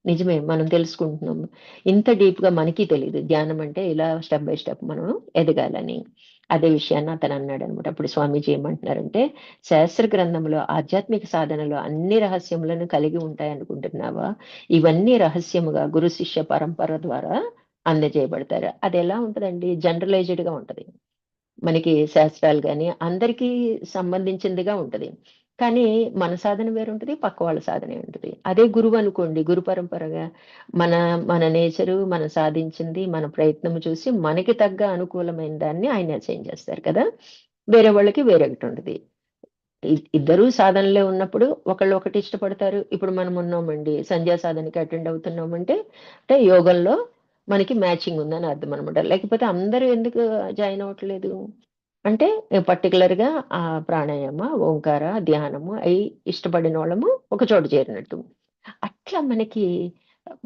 నిజమే, మనం తెలుసుకుంటున్నాం. ఇంత డీప్‌గా మనకి తెలీదు. ధ్యానం అంటే ఇలా స్టెప్ బై స్టెప్ మనం ఎదగాలని. అదే విషయాన్ని అతను అన్నాడనమాట. అప్పుడు స్వామీజీ ఏమంటున్నారంటే, శాస్త్ర గ్రంథంలో ఆధ్యాత్మిక సాధనలో అన్ని రహస్యములను కలిగి ఉంటాయనుకుంటున్నావా? ఇవన్నీ రహస్యముగా గురు శిష్య పరంపర ద్వారా అందజేయబడతారు. అదెలా ఉంటదండి? జనరలైజ్డ్‌గా ఉంటది. మనకి శాస్త్రాలు గాని, అందరికీ సంబంధించిందిగా ఉంటది. కానీ మన సాధన వేరుంటది, పక్క వాళ్ళ సాధనే ఉంటది. అదే గురువనుకోండి, గురు పరంపరగా మన మన నేచరు, మనం సాధించింది, మన ప్రయత్నం చూసి మనకి తగ్గ అనుకూలమైన దాన్ని ఆయన అసైన్ చేస్తారు కదా! వేరే వాళ్ళకి వేరొకటుంటది. ఇద్దరూ సాధనలో ఉన్నప్పుడు ఒకళ్ళు ఒకటి ఇష్టపడతారు. ఇప్పుడు మనం ఉన్నామండి, సంధ్యా సాధనకి అటెండ్ అవుతున్నామంటే, అంటే యోగంలో మనకి మ్యాచింగ్ ఉందని అర్థం అనమాట. లేకపోతే అందరూ ఎందుకు జాయిన్ అవ్వట్లేదు? అంటే పర్టిక్యులర్‌గా ప్రాణాయామ, ఓంకార, ధ్యానము అయి ఇష్టపడినోళ్ళము ఒక చోట చేరినట్టు. అట్లా మనకి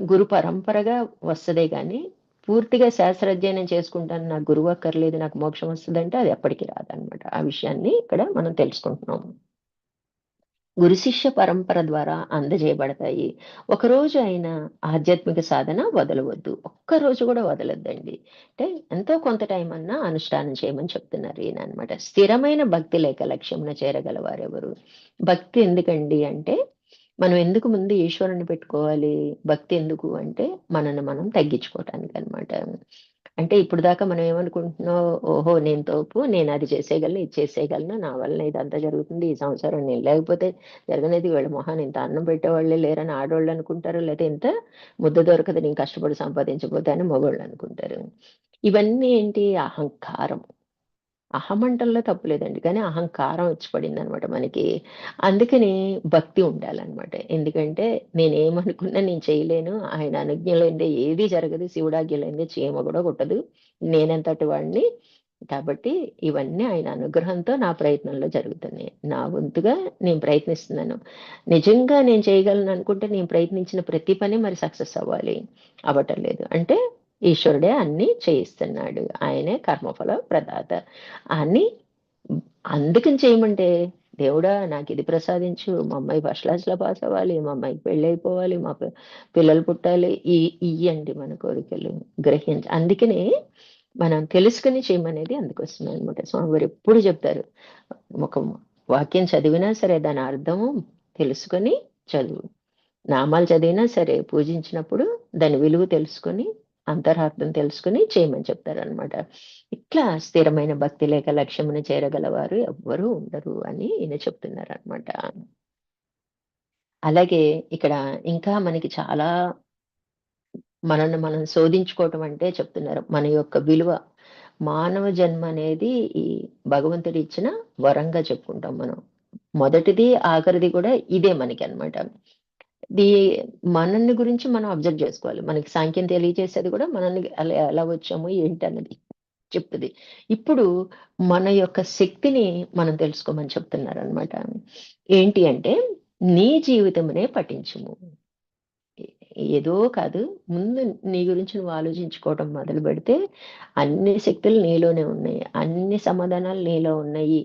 గురు పరంపరగా వస్తదే గానీ, పూర్తిగా శాస్త్రాధ్యయనం చేసుకుంటాను, నాకు గురువు అక్కర్లేదు, నాకు మోక్షం వస్తదంటే అది ఎప్పటికి రాదనమాట. ఆ విషయాన్ని ఇక్కడ మనం తెలుసుకుంటున్నాం. గురు శిష్య పరంపర ద్వారా అందజేయబడతాయి. ఒకరోజు అయినా ఆధ్యాత్మిక సాధన వదలవద్దు. ఒక్కరోజు కూడా వదలొద్దండి. అంటే ఎంతో కొంత టైం అన్నా అనుష్ఠానం చేయమని చెప్తున్నారు ఈయననమాట. స్థిరమైన భక్తి లేక లక్ష్యమున చేరగలవారెవరు? భక్తి ఎందుకండి అంటే, మనం ఎందుకు ముందు ఈశ్వరుని పెట్టుకోవాలి? భక్తి ఎందుకు అంటే, మనల్ని మనం తగ్గించుకోవటానికనమాట. అంటే ఇప్పటిదాకా మనం ఏమనుకుంటున్నాం, ఓహో! నేను తోపు, నేనది చేసేయగలను, ఇది చేసేయగలను, నా వలన ఇదంతా జరుగుతుంది, ఈ సంసారం నేను లేకపోతే జరగనిది, వీళ్ళ మొహాన ఇంత అన్నం పెట్టేవాళ్ళే లేరని ఆడోళ్ళు అనుకుంటారు. లేతే ఇంత ముద్ద దొరకదు నేను కష్టపడి సంపాదించకపోతే అని మగోళ్ళు అనుకుంటారు. ఇవన్నీ ఏంటి? అహంకారం. అహమంటంలో తప్పు లేదండి. కానీ అహంకారం వచ్చి పడిందనమాట మనకి. అందుకని భక్తి ఉండాలనమాట. ఎందుకంటే నేనేమనుకున్నా నేను చేయలేను. ఆయన అనుజ్ఞ లేనిదే ఏది జరగదు. శివుడాజ్ఞ లేనిదే చీమ గూడా కుట్టదు. నేనంతటి వాడిని. కాబట్టి ఇవన్నీ ఆయన అనుగ్రహంతో నా ప్రయత్నంలో జరుగుతున్నాయి. నా వంతుగా నేను ప్రయత్నిస్తున్నాను. నిజంగా నేను చేయగలను అనుకుంటే నేను ప్రయత్నించిన ప్రతి పని మరి సక్సెస్ అవ్వాలి. అవ్వటం లేదు. అంటే ఈశ్వరుడే అన్నీ చేయిస్తున్నాడు. ఆయనే కర్మఫల ప్రదాత అని. అందుకని చేయమంటే, దేవుడా నాకిది ప్రసాదించు, మా అమ్మాయి ఫస్ట్ క్లాస్‌లో పాస్ అవ్వాలి, మా అమ్మాయికి పెళ్లయిపోవాలి, మా పిల్లలు పుట్టాలి. ఇయ్యండి మన కోరికలు. అందుకనే మనం తెలుసుకొని చేయమనేది అందుకోసమే అన్నమాట. స్వామివారు ఎప్పుడు చెప్తారు. ఒక వాక్యం చదివినా సరే దాని అర్థము తెలుసుకొని చదువు. నామాలు చదివినా సరే పూజించినప్పుడు దాని విలువ తెలుసుకొని, అంతరార్థం తెలుసుకొని చేయమని చెప్తారనమాట. ఇట్లా స్థిరమైన భక్తి లేక లక్ష్యమును చేరగలవారు ఎవ్వరూ ఉండరు అని ఈయన చెప్తున్నారనమాట. అలాగే ఇక్కడ ఇంకా మనకి చాలా మనల్ని మనం శోధించుకోవటం అంటే చెప్తున్నారు. మన యొక్క విలువ. మానవ జన్మ అనేది ఈ భగవంతుడిచ్చిన వరంగా చెప్పుకుంటాం మనం. మొదటిది, ఆఖరిది కూడా ఇదే మనకనమాట. దీ మనల్ని గురించి మనం అబ్జర్వ్ జేసుకోవాలి. మనకి సాంఖ్యం తెలియజేసేది గూడా మనల్ని ఎలా ఎలా వచ్చాము, ఏంటన్నది చెప్తది. ఇప్పుడు మన యొక్క శక్తిని మనం తెలుసుకోమని చెప్తున్నారనమాట. ఏంటి అంటే, నీ జీవితమునే పఠించుము. ఎ ఏదో కాదు. ముందు నీ గురించి నువ్వు ఆలోచించుకోవటం మొదలుపెడితే, అన్ని శక్తులు నీలోనే ఉన్నాయి. అన్ని సమాధానాలు నీలో ఉన్నాయి.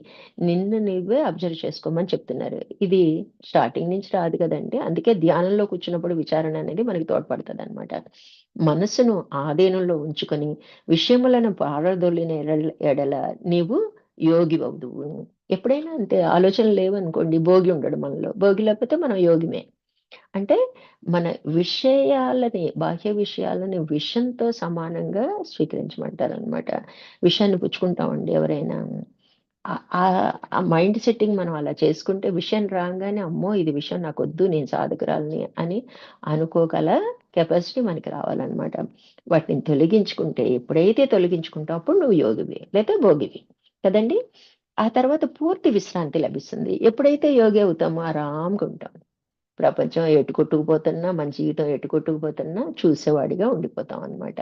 నిన్ను నువ్వే అబ్జర్వ్ చేసుకోమని చెప్తున్నారు. ఇది స్టార్టింగ్ నుంచి రాదు కదండీ! అందుకే ధ్యానంలో కూర్చున్నప్పుడు విచారణ అనేది మనకి తోడ్పడతదనమాట. మనస్సును ఆధీనంలో ఉంచుకొని, విషయములను పారదొలిన ఎడల నీవు యోగివవుదువు. ఎప్పుడైనా అంతే, ఆలోచనలు లేవనుకోండి, భోగి ఉండడు మనలో. భోగి లేకపోతే మనం యోగిమే. అంటే మన విషయాలని, బాహ్య విషయాలని విషంతో సమానంగా స్వీకరించమంటారనమాట. విషాన్ని పుచ్చుకుంటామండి ఎవరైనా. ఆ మైండ్ సెట్టింగ్ మనం అలా చేసుకుంటే విషయం రాగానే అమ్మో ఇది విషయం నాకొద్దు, నేను సాధకురాలిని అని అనుకోగల కెపాసిటీ మనకి రావాలన్నమాట. వాటిని తొలగించుకుంటే, ఎప్పుడైతే తొలగించుకుంటావు అప్పుడు నువ్వు యోగివి లేదా భోగివి కదండి. ఆ తర్వాత పూర్తి విశ్రాంతి లభిస్తుంది. ఎప్పుడైతే యోగి అవుతామో ఆరాంగా ఉంటాం. ప్రపంచం ఎటు కొట్టుకుపోతున్నా, మన జీవితం ఎటు కొట్టుకుపోతున్నా చూసేవాడిగా ఉండిపోతాం అన్నమాట.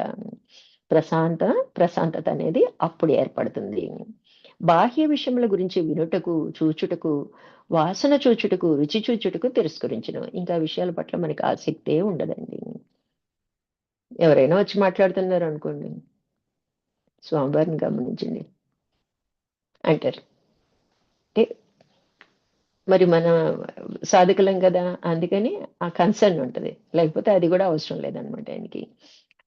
ప్రశాంతత అనేది అప్పుడు ఏర్పడుతుంది. బాహ్య విషయముల గురించి వినుటకు, చూచుటకు, వాసన చూచుటకు, రుచి చూచుటకు తిరస్కరించును. ఇంకా విషయాల పట్ల మనకి ఆసక్తే ఉండదండి. ఎవరైనా వచ్చి మాట్లాడుతున్నారు అనుకోండి, స్వామివారిని గమనించండి అంటారు. అంటే మరి మన సాధకులం కదా! అందుకని ఆ కన్సర్న్ ఉంటది. లేకపోతే అది కూడా అవసరం లేదనమాట ఆయనకి.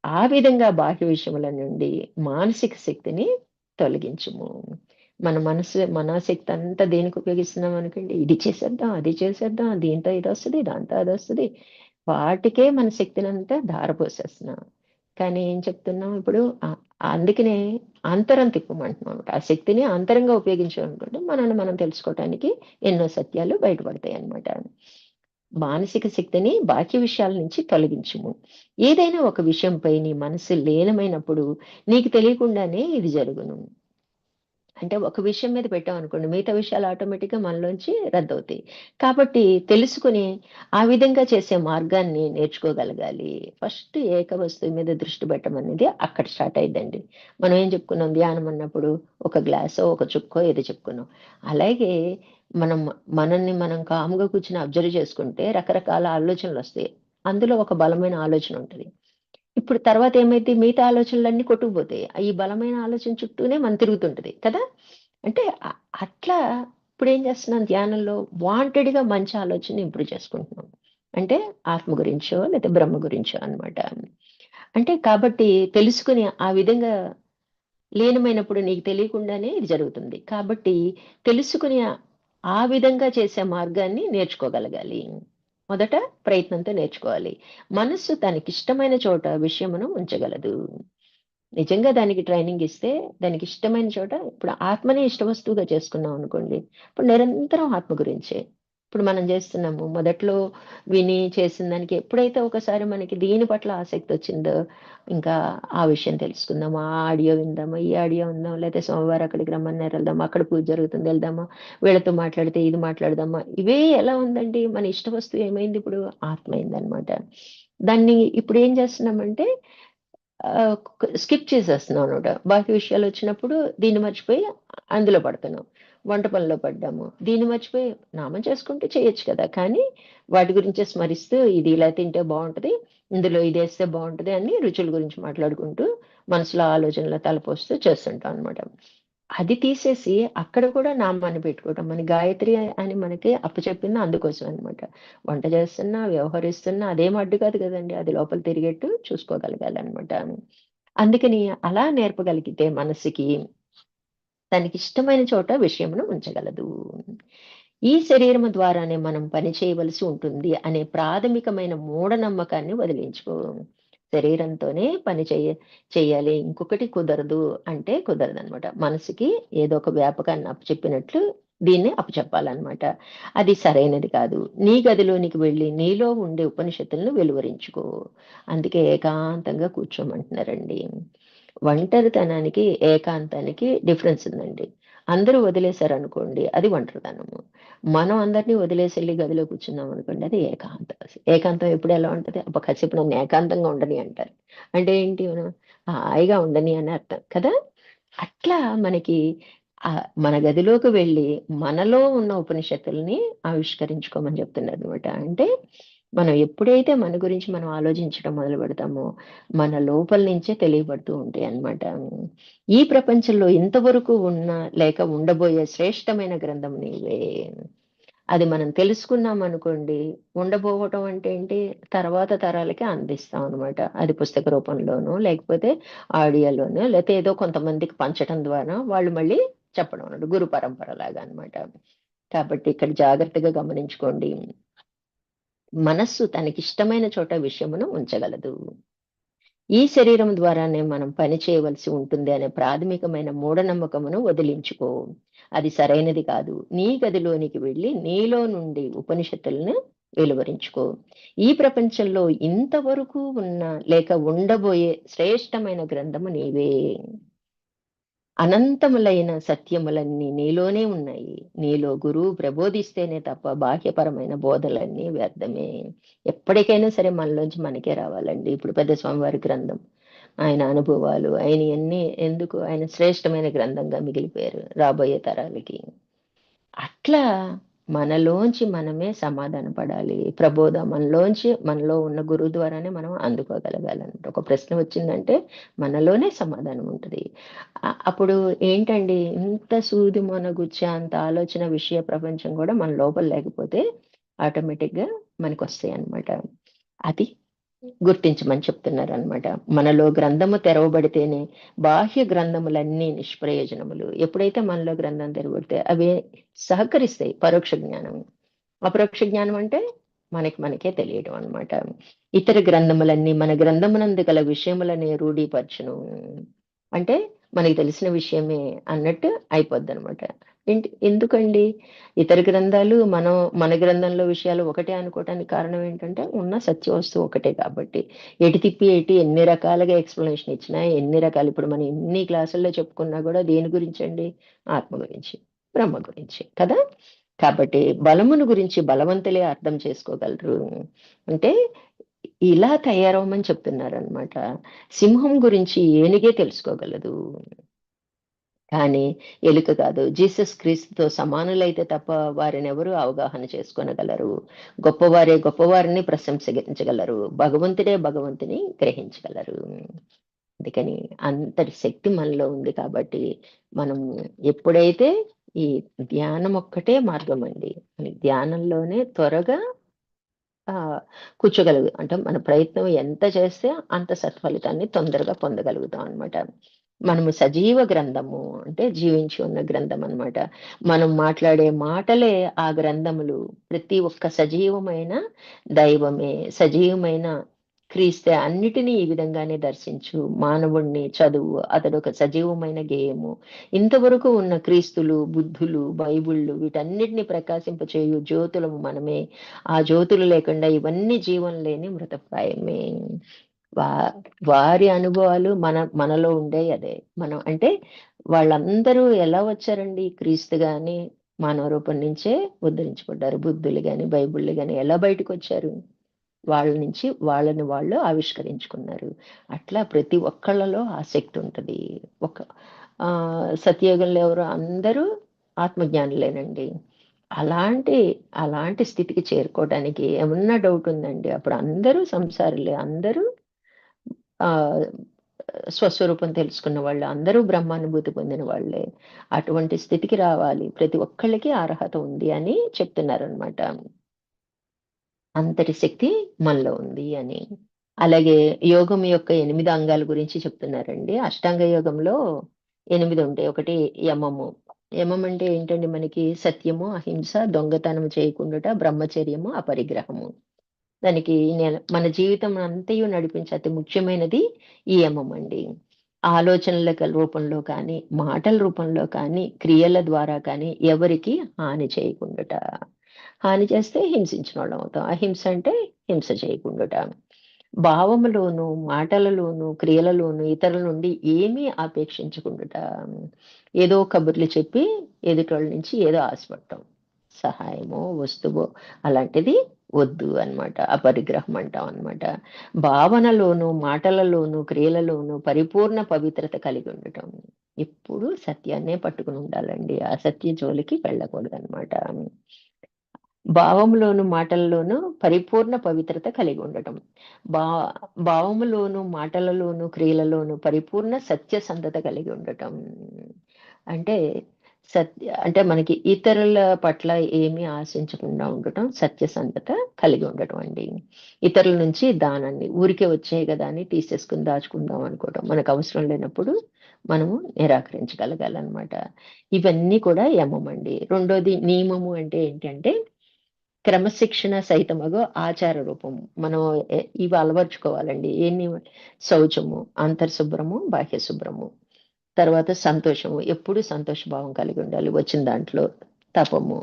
ఆ విధంగా బాహ్య విషయముల నుండి మానసిక శక్తిని తొలగించుము. మన మనోశక్తి అంతా దేనికి ఉపయోగిస్తున్నాం అనుకోండి, ఇది చేసేద్దాం, అది చేసేద్దాం, దీంతో ఇదొస్తది, దాంతో అదొస్తది. వాటికే మన శక్తినంతా ధారపోసేస్తున్నాం. కానీ ఏం చెప్తున్నాం ఇప్పుడు అందుకనే అంతరం తిప్పమంటున్నాం అనమాట. ఆ శక్తిని అంతరంగా ఉపయోగించామనుకోండి, మనల్ని మనం తెలుసుకోవటానికి ఎన్నో సత్యాలు బయటపడతాయి అన్నమాట. మానసిక శక్తిని బాహ్య విషయాల నుంచి తొలగించుము. ఏదైనా ఒక విషయంపై నీ మనసు లీనమైనప్పుడు నీకు తెలియకుండానే ఇది జరుగును. అంటే ఒక విషయం మీద పెట్టామనుకోండి, మిగతా విషయాలు ఆటోమేటిక్‌గా మనలోంచి రద్దవుతాయి. కాబట్టి తెలుసుకొని, ఆ విధంగా చేసే మార్గాన్ని నేర్చుకోగలగాలి. ఫస్ట్ ఏక వస్తువు మీద దృష్టి పెట్టమనేది అక్కడ స్టార్ట్ అయిద్దండి. మనం ఏం చెప్పుకున్నాం ధ్యానం అన్నప్పుడు, ఒక గ్లాసో, ఒక చుక్కో ఏదో చెప్పుకున్నాం. అలాగే మనం మనల్ని మనం కామ్‌గా కూర్చొని అబ్జర్వ్ చేసుకుంటే రకరకాల ఆలోచనలొస్తాయి. అందులో ఒక బలమైన ఆలోచన ఉంటది. ఇప్పుడు తర్వాత ఏమైద్ది మిగతా ఆలోచనలన్నీ కొట్టుకుపోతాయి. ఈ బలమైన ఆలోచన చుట్టూనే మనం తిరుగుతుంటది కదా! అంటే అట్లా ఇప్పుడేం చేస్తున్నాం ధ్యానంలో వాంటెడ్‌గా మంచి ఆలోచనని ఇంప్రూవ్ చేసుకుంటున్నాం. అంటే ఆత్మ గురించో లేతే బ్రహ్మ గురించో అన్నమాట. అంటే కాబట్టి తెలుసుకొని ఆ విధంగా లీనమైనప్పుడు నీకు తెలియకుండానే ఇది జరుగుతుంది. కాబట్టి తెలుసుకుని ఆ విధంగా చేసే మార్గాన్ని నేర్చుకోగలగాలి. మొదట ప్రయత్నంతో నేర్చుకోవాలి. మనస్సు తనకిష్టమైన చోట విషయమును ఉంచగలదు. నిజంగా దానికి ట్రైనింగ్ ఇస్తే, దానికిష్టమైన చోట ఇప్పుడు ఆత్మనే ఇష్ట వస్తువుగా చేసుకున్నాం అనుకోండి, ఇప్పుడు నిరంతరం ఆత్మ గురించే. ఇప్పుడు మనం జేస్తున్నాము. మొదట్లో విని చేసిన దానికి ఎప్పుడైతే ఒకసారి మనకి దీని పట్ల ఆసక్తొచ్చిందో, ఇంకా ఆ విషయం తెలుసుకుందాం, ఆ ఆడియో విందామా, ఈ ఆడియో విందాం, లేతే సోమవారం అక్కడికి రమ్మన్నారు ఎళ్దామా, అక్కడ పూజ జరుగుతుంది ఎళ్దామా, వీళ్ళతో మాట్లాడితే ఇది మాట్లాడదామా, ఇవే ఎలా ఉందండి మన ఇష్ట వస్తువు ఏమైంది ఇప్పుడు? ఆత్మ అయిందనమాట. దాన్ని ఇప్పుడేం జేస్తున్నామంటే ఆహ్, స్కిప్ చేసేస్తున్నాం అనమాట. బాకీ విషయాలొచ్చినప్పుడు దీన్ని మర్చిపోయి అందులో పడుతున్నాం. వంట పనిలో పడ్డాము. దీన్ని మర్చిపోయి నామం చేసుకుంటే చేయొచ్చు కదా! కానీ వాటి గురించే స్మరిస్తూ ఇది ఇలా తింటే బావుంటది. ఇందులో ఇదేస్తే బావుంటది అని రుచుల గురించి మాట్లాడుకుంటూ మనసులో ఆలోచనలు తలపోస్తూ చేస్తుంటాం అనమాట. అది తీసేసి అక్కడ కూడా నామాన్ని పెట్టుకోవటం. మన గాయత్రి అని మనకి అప్పచెప్పింది అందుకోసం అనమాట. వంట చేస్తున్నా, వ్యవహరిస్తున్నా అదేం అడ్డు కాదు కదండీ! అది లోపల తిరిగేట్టు చూసుకోగలగాలనమాట. అందుకని అలా నేర్పగలిగితే మనసుకి తనకిష్టమైన చోట విషయమును ఉంచగలదు. ఈ శరీరము ద్వారానే మనం పని చేయవలసి ఉంటుంది అనే ప్రాథమికమైన మూఢనమ్మకాన్ని వదిలించుకో. శరీరంతోనే పని చెయ్యాలి. ఇంకొకటి కుదరదు అంటే కుదరదనమాట. మనసుకి ఏదో ఒక వ్యాపకాన్ని అప్పచెప్పినట్లు దీన్ని అప్పచెప్పాలనమాట. అది సరైనది కాదు. నీ గదిలోనికి వెళ్లి నీలో ఉండే ఉపనిషత్తులను వెలువరించుకో. అందుకే ఏకాంతంగా కూర్చోమంటున్నారండి. ఒంటరితనానికి, ఏకాంతానికి డిఫరెన్స్ ఉందండి. అందరూ వదిలేసారనుకోండి అది ఒంటరితనము. మనం అందరిని వదిలేసెళ్లి గదిలో కూర్చున్నామనుకోండి అది ఏకాంతం. ఏకాంతం ఎప్పుడు ఎలా ఉంటది? అబ్బా! కాసేపు నన్ను ఏకాంతంగా ఉండని అంటారు. అంటే ఏంటి మనం హాయిగా ఉండని అని అర్థం కదా! అట్లా మనకి మన గదిలోకి వెళ్లి మనలో ఉన్న ఉపనిషత్తుల్ని ఆవిష్కరించుకోమని చెప్తున్నారనమాట. అంటే మనం ఎప్పుడైతే మన గురించి మనం ఆలోచించడం మొదలుపెడతామో, మన లోపల నుంచే తెలియబడుతూ ఉంటాయన్నమాట. ఈ ప్రపంచంలో ఇంతవరకు ఉన్న లేక ఉండబోయే శ్రేష్టమైన గ్రంథం నీవే. అది మనం తెలుసుకున్నామనుకోండి, ఉండబోవటం అంటే ఏంటి, తర్వాత తరాలకి అందిస్తాం అనమాట. అది పుస్తక రూపంలోనో, లేకపోతే ఆడియోలోనో, లేతే ఏదో కొంతమందికి పంచటం ద్వారా వాళ్ళు మళ్ళీ చెప్పడం అన్నట్టు. గురు పరంపరలాగా అనమాట. కాబట్టి ఇక్కడ జాగ్రత్తగా గమనించుకోండి. మనస్సు తనకిష్టమైన చోట విషయమును ఉంచగలదు. ఈ శరీరం ద్వారానే మనం పని చేయవలసి ఉంటుంది అనే ప్రాథమికమైన మూఢనమ్మకమును వదిలించుకో. అది సరైనది కాదు. నీ గదిలోనికి వెళ్ళి నీలో నుండి ఉపనిషత్తులను వెలువరించుకో. ఈ ప్రపంచంలో ఇంతవరకు ఉన్న లేక ఉండబోయే శ్రేష్టమైన గ్రంథము నీవే. అనంతములైన సత్యములన్నీ నీలోనే ఉన్నాయి. నీలో గురువు ప్రబోధిస్తేనే తప్ప బాహ్యపరమైన బోధలన్నీ వ్యర్థమే. ఎప్పటికైనా సరే మనలోంచి మనకే రావాలండి. ఇప్పుడు పెద్ద స్వామివారి గ్రంథం, ఆయన అనుభవాలు, ఆయనయన్నీ ఎందుకు ఆయన శ్రేష్టమైన గ్రంథంగా మిగిలిపోయారు రాబోయే తరాలకి. అట్లా మనలోంచి మనమే సమాధాన పడాలి. ప్రబోధ మనలోంచి మనలో ఉన్న గురువు ద్వారానే మనం అందుకోగలగాలన్నమాట. ఒక ప్రశ్న వచ్చిందంటే మనలోనే సమాధానం ఉంటది. అప్పుడు ఏంటండి, ఇంత సూది మొనగుచ్చే అంత ఆలోచన విషయ ప్రపంచం కూడా మన లోపల లేకపోతే ఆటోమేటిక్‌గా మనకొస్తాయన్నమాట. అది గుర్తించమని చెప్తున్నారనమాట. మనలో గ్రంథము తెరవబడితేనే బాహ్య గ్రంథములన్నీ నిష్ప్రయోజనములు. ఎప్పుడైతే మనలో గ్రంథం తెరవబడితే అవి సహకరిస్తాయి పరోక్ష జ్ఞానం. అపరోక్ష జ్ఞానం అంటే మనకే తెలియడం అన్నమాట. ఇతర గ్రంథములన్నీ మన గ్రంథమునందు గల విషయములనే రూఢీపరచును. అంటే మనకి తెలిసిన విషయమే అన్నట్టు అయిపోద్దనమాట. ఎందుకండి? ఇతర గ్రంథాలు మన గ్రంథంలో విషయాలు ఒకటే అనుకోవటానికి కారణం ఏంటంటే, ఉన్న సత్య వస్తువు ఒకటే కాబట్టి. ఎటు తిప్పి ఎన్ని రకాలుగా ఎక్స్‌ప్లనేషన్ ఇచ్చినా, ఎన్ని రకాలు ఇప్పుడు మనం ఎన్ని క్లాసుల్లో చెప్పుకున్నా గూడా దేని గురించండి? ఆత్మ గురించి, బ్రహ్మ గురించి కదా! కాబట్టి బలమును గురించి బలవంతులే అర్థం చేసుకోగలరు. అంటే ఇలా తయారవ్వమని చెప్తున్నారనమాట. సింహం గురించి ఏనుగే తెలుసుకోగలదు. కానీ ఎలుక కాదు. జీసస్ క్రీస్తుతో సమానులైతే తప్ప వారినెవరు అవగాహన చేసుకొనగలరు. గొప్పవారే గొప్పవారిని ప్రశంసించగలరు. భగవంతుడే భగవంతుని గ్రహించగలరు. అందుకని అంతటి శక్తి మనలో ఉంది కాబట్టి, మనం ఎప్పుడైతే ఈ ధ్యానం ఒక్కటే మార్గమండి. ధ్యానంలోనే త్వరగా అంటే మన ప్రయత్నం ఎంత చేస్తే అంత సత్ఫలితాన్ని తొందరగా పొందగలుగుతాం అన్నమాట. మనము సజీవ గ్రంథము అంటే జీవించి ఉన్న గ్రంథం అన్నమాట. మనం మాట్లాడే మాటలే ఆ గ్రంథములు. ప్రతి ఒక్క సజీవమైన దైవమే, సజీవమైన క్రీస్తే అన్నిటినీ ఈ విధంగానే దర్శించు. మానవుడిని చదువు. అతడొక సజీవమైన గేయము. ఇంతవరకు ఉన్న క్రీస్తులు, బుద్ధులు, బైబిళ్ళు వీటన్నిటిని ప్రకాశింపచేయు జ్యోతులము మనమే. ఆ జ్యోతులు లేకుండా ఇవన్నీ జీవం లేని మృతప్రాయమే. వా వారి అనుభవాలు మనలో ఉండేయి అదే. మనం అంటే వాళ్ళందరూ ఎలా వచ్చారండి? క్రీస్తు గాని మానవ రూపం నుంచే ఉద్ధరించబడ్డారు. బుద్ధులు గాని, బైబిళ్ళు గాని ఎలా బయటకొచ్చారు? వాళ్ళ నుంచి వాళ్ళని వాళ్ళు ఆవిష్కరించుకున్నారు. అట్లా ప్రతి ఒక్కళ్ళలో ఆ శక్తి ఉంటది. ఒక సత్యయుగంలో ఎవరు అందరూ ఆత్మజ్ఞానులేనండి. అలాంటి అలాంటి స్థితికి చేరుకోవడానికి ఏమన్నా డౌట్ ఉందండి? అప్పుడు అందరూ సంసారులే. అందరూ ఆహ్, స్వస్వరూపం తెలుసుకున్న వాళ్ళు. అందరూ బ్రహ్మానుభూతి పొందిన వాళ్ళే. అటువంటి స్థితికి రావాలి. ప్రతి ఒక్కళ్ళకి అర్హత ఉంది అని చెప్తున్నారనమాట. అంతటి శక్తి మనలో ఉంది అని. అలాగే యోగం యొక్క 8 అంగాల గురించి చెప్తున్నారండి. అష్టాంగ యోగంలో 8 ఉంటాయి. ఒకటి యమము. యమం అంటే ఏంటండి మనకి? సత్యము, అహింస, దొంగతనం చేయకుండుట, బ్రహ్మచర్యము, అపరిగ్రహము. దానికి మన జీవితం అంతయు నడిపించే అతి ముఖ్యమైనది ఈ యమం అండి. ఆలోచనల రూపంలో కానీ, మాటల రూపంలో కానీ, క్రియల ద్వారా కానీ ఎవరికీ హాని చేయకుండుట. హాని చేస్తే హింసించినోళ్ళం అవుతాం. అహింస అంటే హింస చేయకుండుట. భావములోను, మాటలలోను, క్రియలలోను ఇతరుల నుండి ఏమీ ఆపేక్షించకుండుట. ఏదో కబుర్లు చెప్పి ఎదుటోళ్ళ నుంచి ఏదో ఆశపడటం. సహాయమో, వస్తువో అలాంటిది వద్దు అన్నమాట. అపరిగ్రహం అంటాం అన్నమాట. భావనలోను, మాటలలోను, క్రియలలోను పరిపూర్ణ పవిత్రత కలిగి ఉండటం. ఎప్పుడు సత్యాన్నే పట్టుకుని ఉండాలండి. అసత్య జోలికి వెళ్ళకూడదన్నమాట. భావములోను, మాటల్లోనూ పరిపూర్ణ పవిత్రత కలిగి ఉండటం. భా భావములోను, మాటలలోను, క్రియలలోను పరిపూర్ణ సత్యసంధత కలిగి ఉండటం. అంటే అంటే మనకి ఇతరుల పట్ల ఏమీ ఆశించకుండా ఉండటం, సత్యసంధత కలిగి ఉండటం అండి. ఇతరుల నుంచి దానాన్ని ఊరికే వచ్చాయి గదా అని తీసేసుకొని దాచుకుందాం అనుకోవటం. మనకు అవసరం లేనప్పుడు మనము నిరాకరించగలగాలన్నమాట. ఇవన్నీ కూడా యమం అండి. రెండోది నియమము అంటే ఏంటంటే క్రమశిక్షణ సహితమగు ఆచార రూపము. మనం ఇవి అలవర్చుకోవాలండి. ఎన్ని శౌచము, అంతర్శుభ్రము, బాహ్య శుభ్రము. తర్వాత సంతోషము. ఎప్పుడు సంతోష భావం కలిగి ఉండాలి. వచ్చిన దాంట్లో తపము,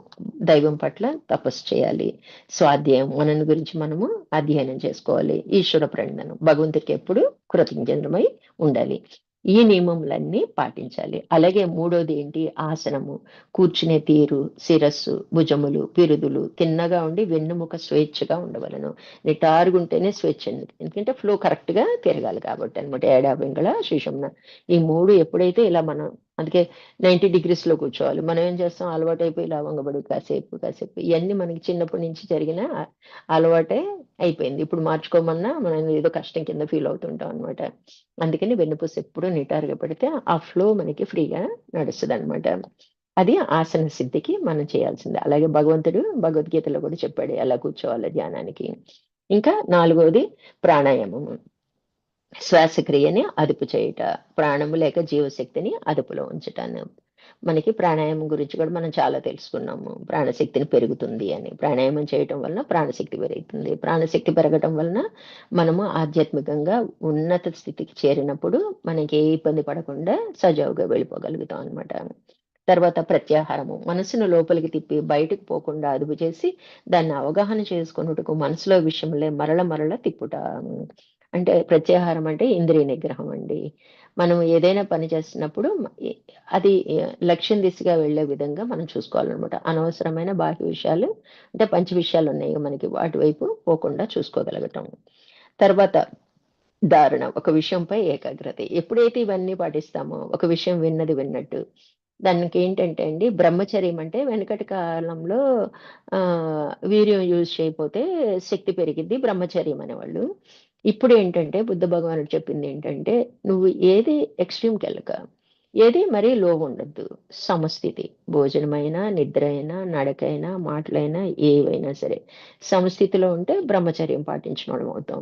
దైవం పట్ల తపస్సు చేయాలి. స్వాధ్యాయం, మనని గురించి మనము అధ్యయనం చేసుకోవాలి. ఈశ్వర ప్రణనం, భగవంతుడికి ఎప్పుడు కృతజ్ఞమై ఉండాలి. ఈ నియమములన్నీ పాటించాలి. అలాగే మూడోది ఏంటి? ఆసనము. కూర్చునే తీరు, శిరస్సు, భుజములు, పిరుదులు తిన్నగా ఉండి వెన్నుముక స్వేచ్ఛగా ఉండవలను. నిటారుగుంటేనే స్వేచ్ఛ. ఎందుకంటే ఫ్లో కరెక్ట్ గా తిరగాలి కాబట్టి అనమాట. ఏడా పింగళ శీషంన. ఈ మూడు ఎప్పుడైతే ఇలా మనం, అందుకే 90 degrees లో కూర్చోవాలి. మనం ఏం చేస్తాం? అలవాటు అయిపోయి ఇలా వంగబడి కాసేపు ఇవన్నీ మనకి చిన్నప్పటి నుంచి జరిగిన అలవాటే అయిపోయింది. ఇప్పుడు మార్చుకోమన్నా మనం ఏదో కష్టం కింద ఫీల్ అవుతుంటాం అనమాట. అందుకని వెన్నుపూస ఎప్పుడు నిటారుగా పెడితే ఆ ఫ్లో మనకి ఫ్రీగా నడుస్తుంది అనమాట. అది ఆసన సిద్ధికి మనం చేయాల్సిందే. అలాగే భగవంతుడు భగవద్గీతలో కూడా చెప్పాడు ఎలా కూర్చోవాలి ధ్యానానికి. ఇంకా నాలుగవది ప్రాణాయామము. శ్వాసక్రియని అదుపు చేయుట, ప్రాణము లేక జీవశక్తిని అదుపులో ఉంచటాన్ని. మనకి ప్రాణాయామం గురించి కూడా మనం చాలా తెలుసుకున్నాము. ప్రాణశక్తిని పెరుగుతుంది అని. ప్రాణాయామం చేయటం వలన ప్రాణశక్తి పెరుగుతుంది. ప్రాణశక్తి పెరగటం వలన మనము ఆధ్యాత్మికంగా ఉన్నత స్థితికి చేరినప్పుడు మనకి ఏ ఇబ్బంది పడకుండా సజావుగా వెళ్ళిపోగలుగుతాం అనమాట. తర్వాత ప్రత్యాహారము. మనసును లోపలికి తిప్పి బయటకు పోకుండా అదుపు చేసి దాన్ని అవగాహన చేసుకొనుటకు మనసులో విషయంలో మరల తిప్పుట. అంటే ప్రత్యాహారం అంటే ఇంద్రియ నిగ్రహం అండి. మనం ఏదైనా పని చేస్తున్నప్పుడు అది లక్ష్యం దిశగా వెళ్ళే విధంగా మనం చూసుకోవాలనమాట. అనవసరమైన బాహ్య విషయాలు, అంటే పంచ విషయాలు ఉన్నాయి మనకి, వాటి వైపు పోకుండా చూసుకోగలగటం. తర్వాత ధారణ. ఒక విషయంపై ఏకాగ్రత. ఎప్పుడైతే ఇవన్నీ పాటిస్తామో, ఒక విషయం విన్నది విన్నట్టు. దానికేంటంటే అండి, బ్రహ్మచర్యం అంటే వెనకటి కాలంలో వీర్యం యూజ్ చేయకపోతే శక్తి పెరిగిద్ది బ్రహ్మచర్యం అనేవాళ్ళు. ఇప్పుడేంటంటే బుద్ధ భగవానుడు చెప్పిందేంటంటే, నువ్వు ఏది ఎక్స్‌ట్రీమ్‌కెళ్ళక, ఏది మరీ లోగుండొద్దు. సమస్థితి. భోజనమైనా, నిద్ర అయినా, నడకైనా, మాటలైనా ఏవైనా సరే. సమస్థితిలో ఉంటే బ్రహ్మచర్యం పాటించినోళ్ళం అవుతాం.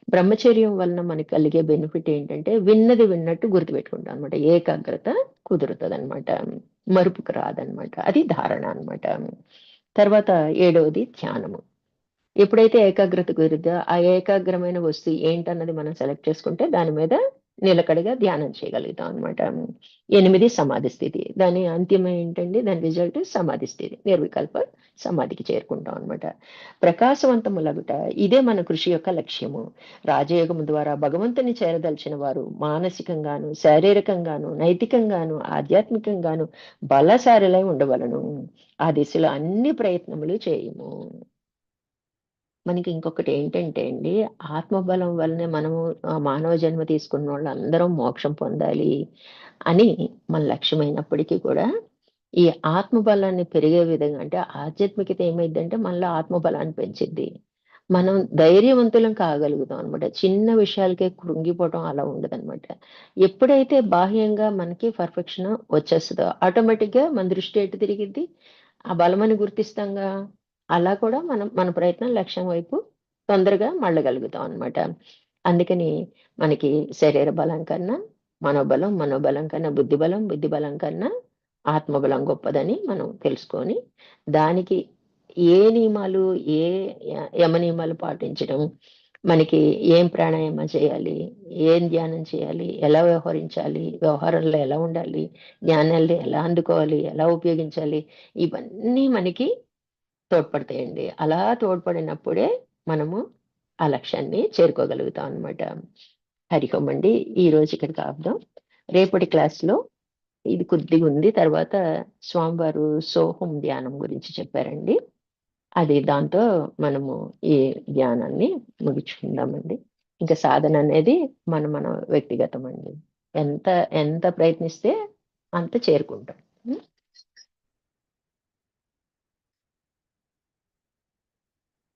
బ్రహ్మచర్యం వలన మనకు కలిగే బెనిఫిట్ ఏంటంటే, విన్నది విన్నట్టు గుర్తుపెట్టుకుంటాం అనమాట. ఏకాగ్రత కుదురుతదనమాట. మరుపుకు రాదనమాట. అది ధారణ అనమాట. తర్వాత ఏడవది ధ్యానము. ఎప్పుడైతే ఏకాగ్రత కుదిరిద్దో, ఆ ఏకాగ్రమైన వస్తువు ఏంటన్నది మనం సెలెక్ట్ చేసుకుంటే, దాని మీద నిలకడగా ధ్యానం చేయగలుగుతాం అనమాట. 8 సమాధి స్థితి. దాని అంత్యం ఏంటండి? దాని రిజల్ట్ సమాధి స్థితి. నిర్వికల్ప సమాధికి చేరుకుంటాం అనమాట. ప్రకాశవంతములగుట, ఇదే మన కృషి యొక్క లక్ష్యము. రాజయోగము ద్వారా భగవంతుని చేరదలిచిన వారు మానసికంగాను, శారీరకంగాను, నైతికంగాను, ఆధ్యాత్మికంగాను బలశాలులై ఉండవలను. ఆ దిశలో అన్ని ప్రయత్నములు చేయము. మనకి ఇంకొకటి ఏంటంటే అండి, ఆత్మబలం వల్లనే మనము మానవ జన్మ తీసుకున్నోళ్ళందరం మోక్షం పొందాలి అని మన లక్ష్యమైనప్పటికీ కూడా, ఈ ఆత్మబలాన్ని పెరిగే విధంగా, అంటే ఆధ్యాత్మికత ఏమైద్దంటే మనలో ఆత్మబలాన్ని పెంచిద్ది. మనం ధైర్యవంతులం కాగలుగుతాం అనమాట. చిన్న విషయాలకే కృంగిపోవటం అలా ఉండదనమాట. ఎప్పుడైతే బాహ్యంగా మనకి పర్ఫెక్షన్ వచ్చేస్తదో, ఆటోమేటిక్‌గా మన దృష్టి ఎటు తిరిగిద్ది? ఆ బలమని గుర్తిస్తాంగా. అలా కూడా మనం మన ప్రయత్నం లక్ష్యం వైపు తొందరగా మళ్ళగలుగుతాం అనమాట. అందుకని మనకి శరీర బలం కన్నా మనోబలం కన్నా బుద్ధి బలం కన్నా ఆత్మబలం గొప్పదని మనం తెలుసుకొని, దానికి ఏ నియమాలు, ఏ యమ నియమాలు పాటించడం, మనకి ఏం ప్రాణాయామం చేయాలి, ఏం ధ్యానం చేయాలి, ఎలా వ్యవహరించాలి, వ్యవహారంలో ఎలా ఉండాలి, జ్ఞానాల్ని ఎలా అందుకోవాలి, ఎలా ఉపయోగించాలి, ఇవన్నీ మనకి తోడ్పడతాయండి. అలా తోడ్పడినప్పుడే మనము ఆ లక్ష్యాన్ని చేరుకోగలుగుతాం అనమాట. హరి ఓం అండి. ఈరోజు ఇక్కడికి ఆపుదాం. రేపటి క్లాస్‌లో ఇది కొద్దిగుంది. తర్వాత స్వామివారు సోహం ధ్యానం గురించి చెప్పారండి. అది దాంతో మనము ఈ ధ్యానాన్ని ముగించుకుందామండి. ఇంకా సాధన అనేది మన వ్యక్తిగతం అండి. ఎంత ఎంత ప్రయత్నిస్తే అంత చేరుకుంటాం. హ్మ్.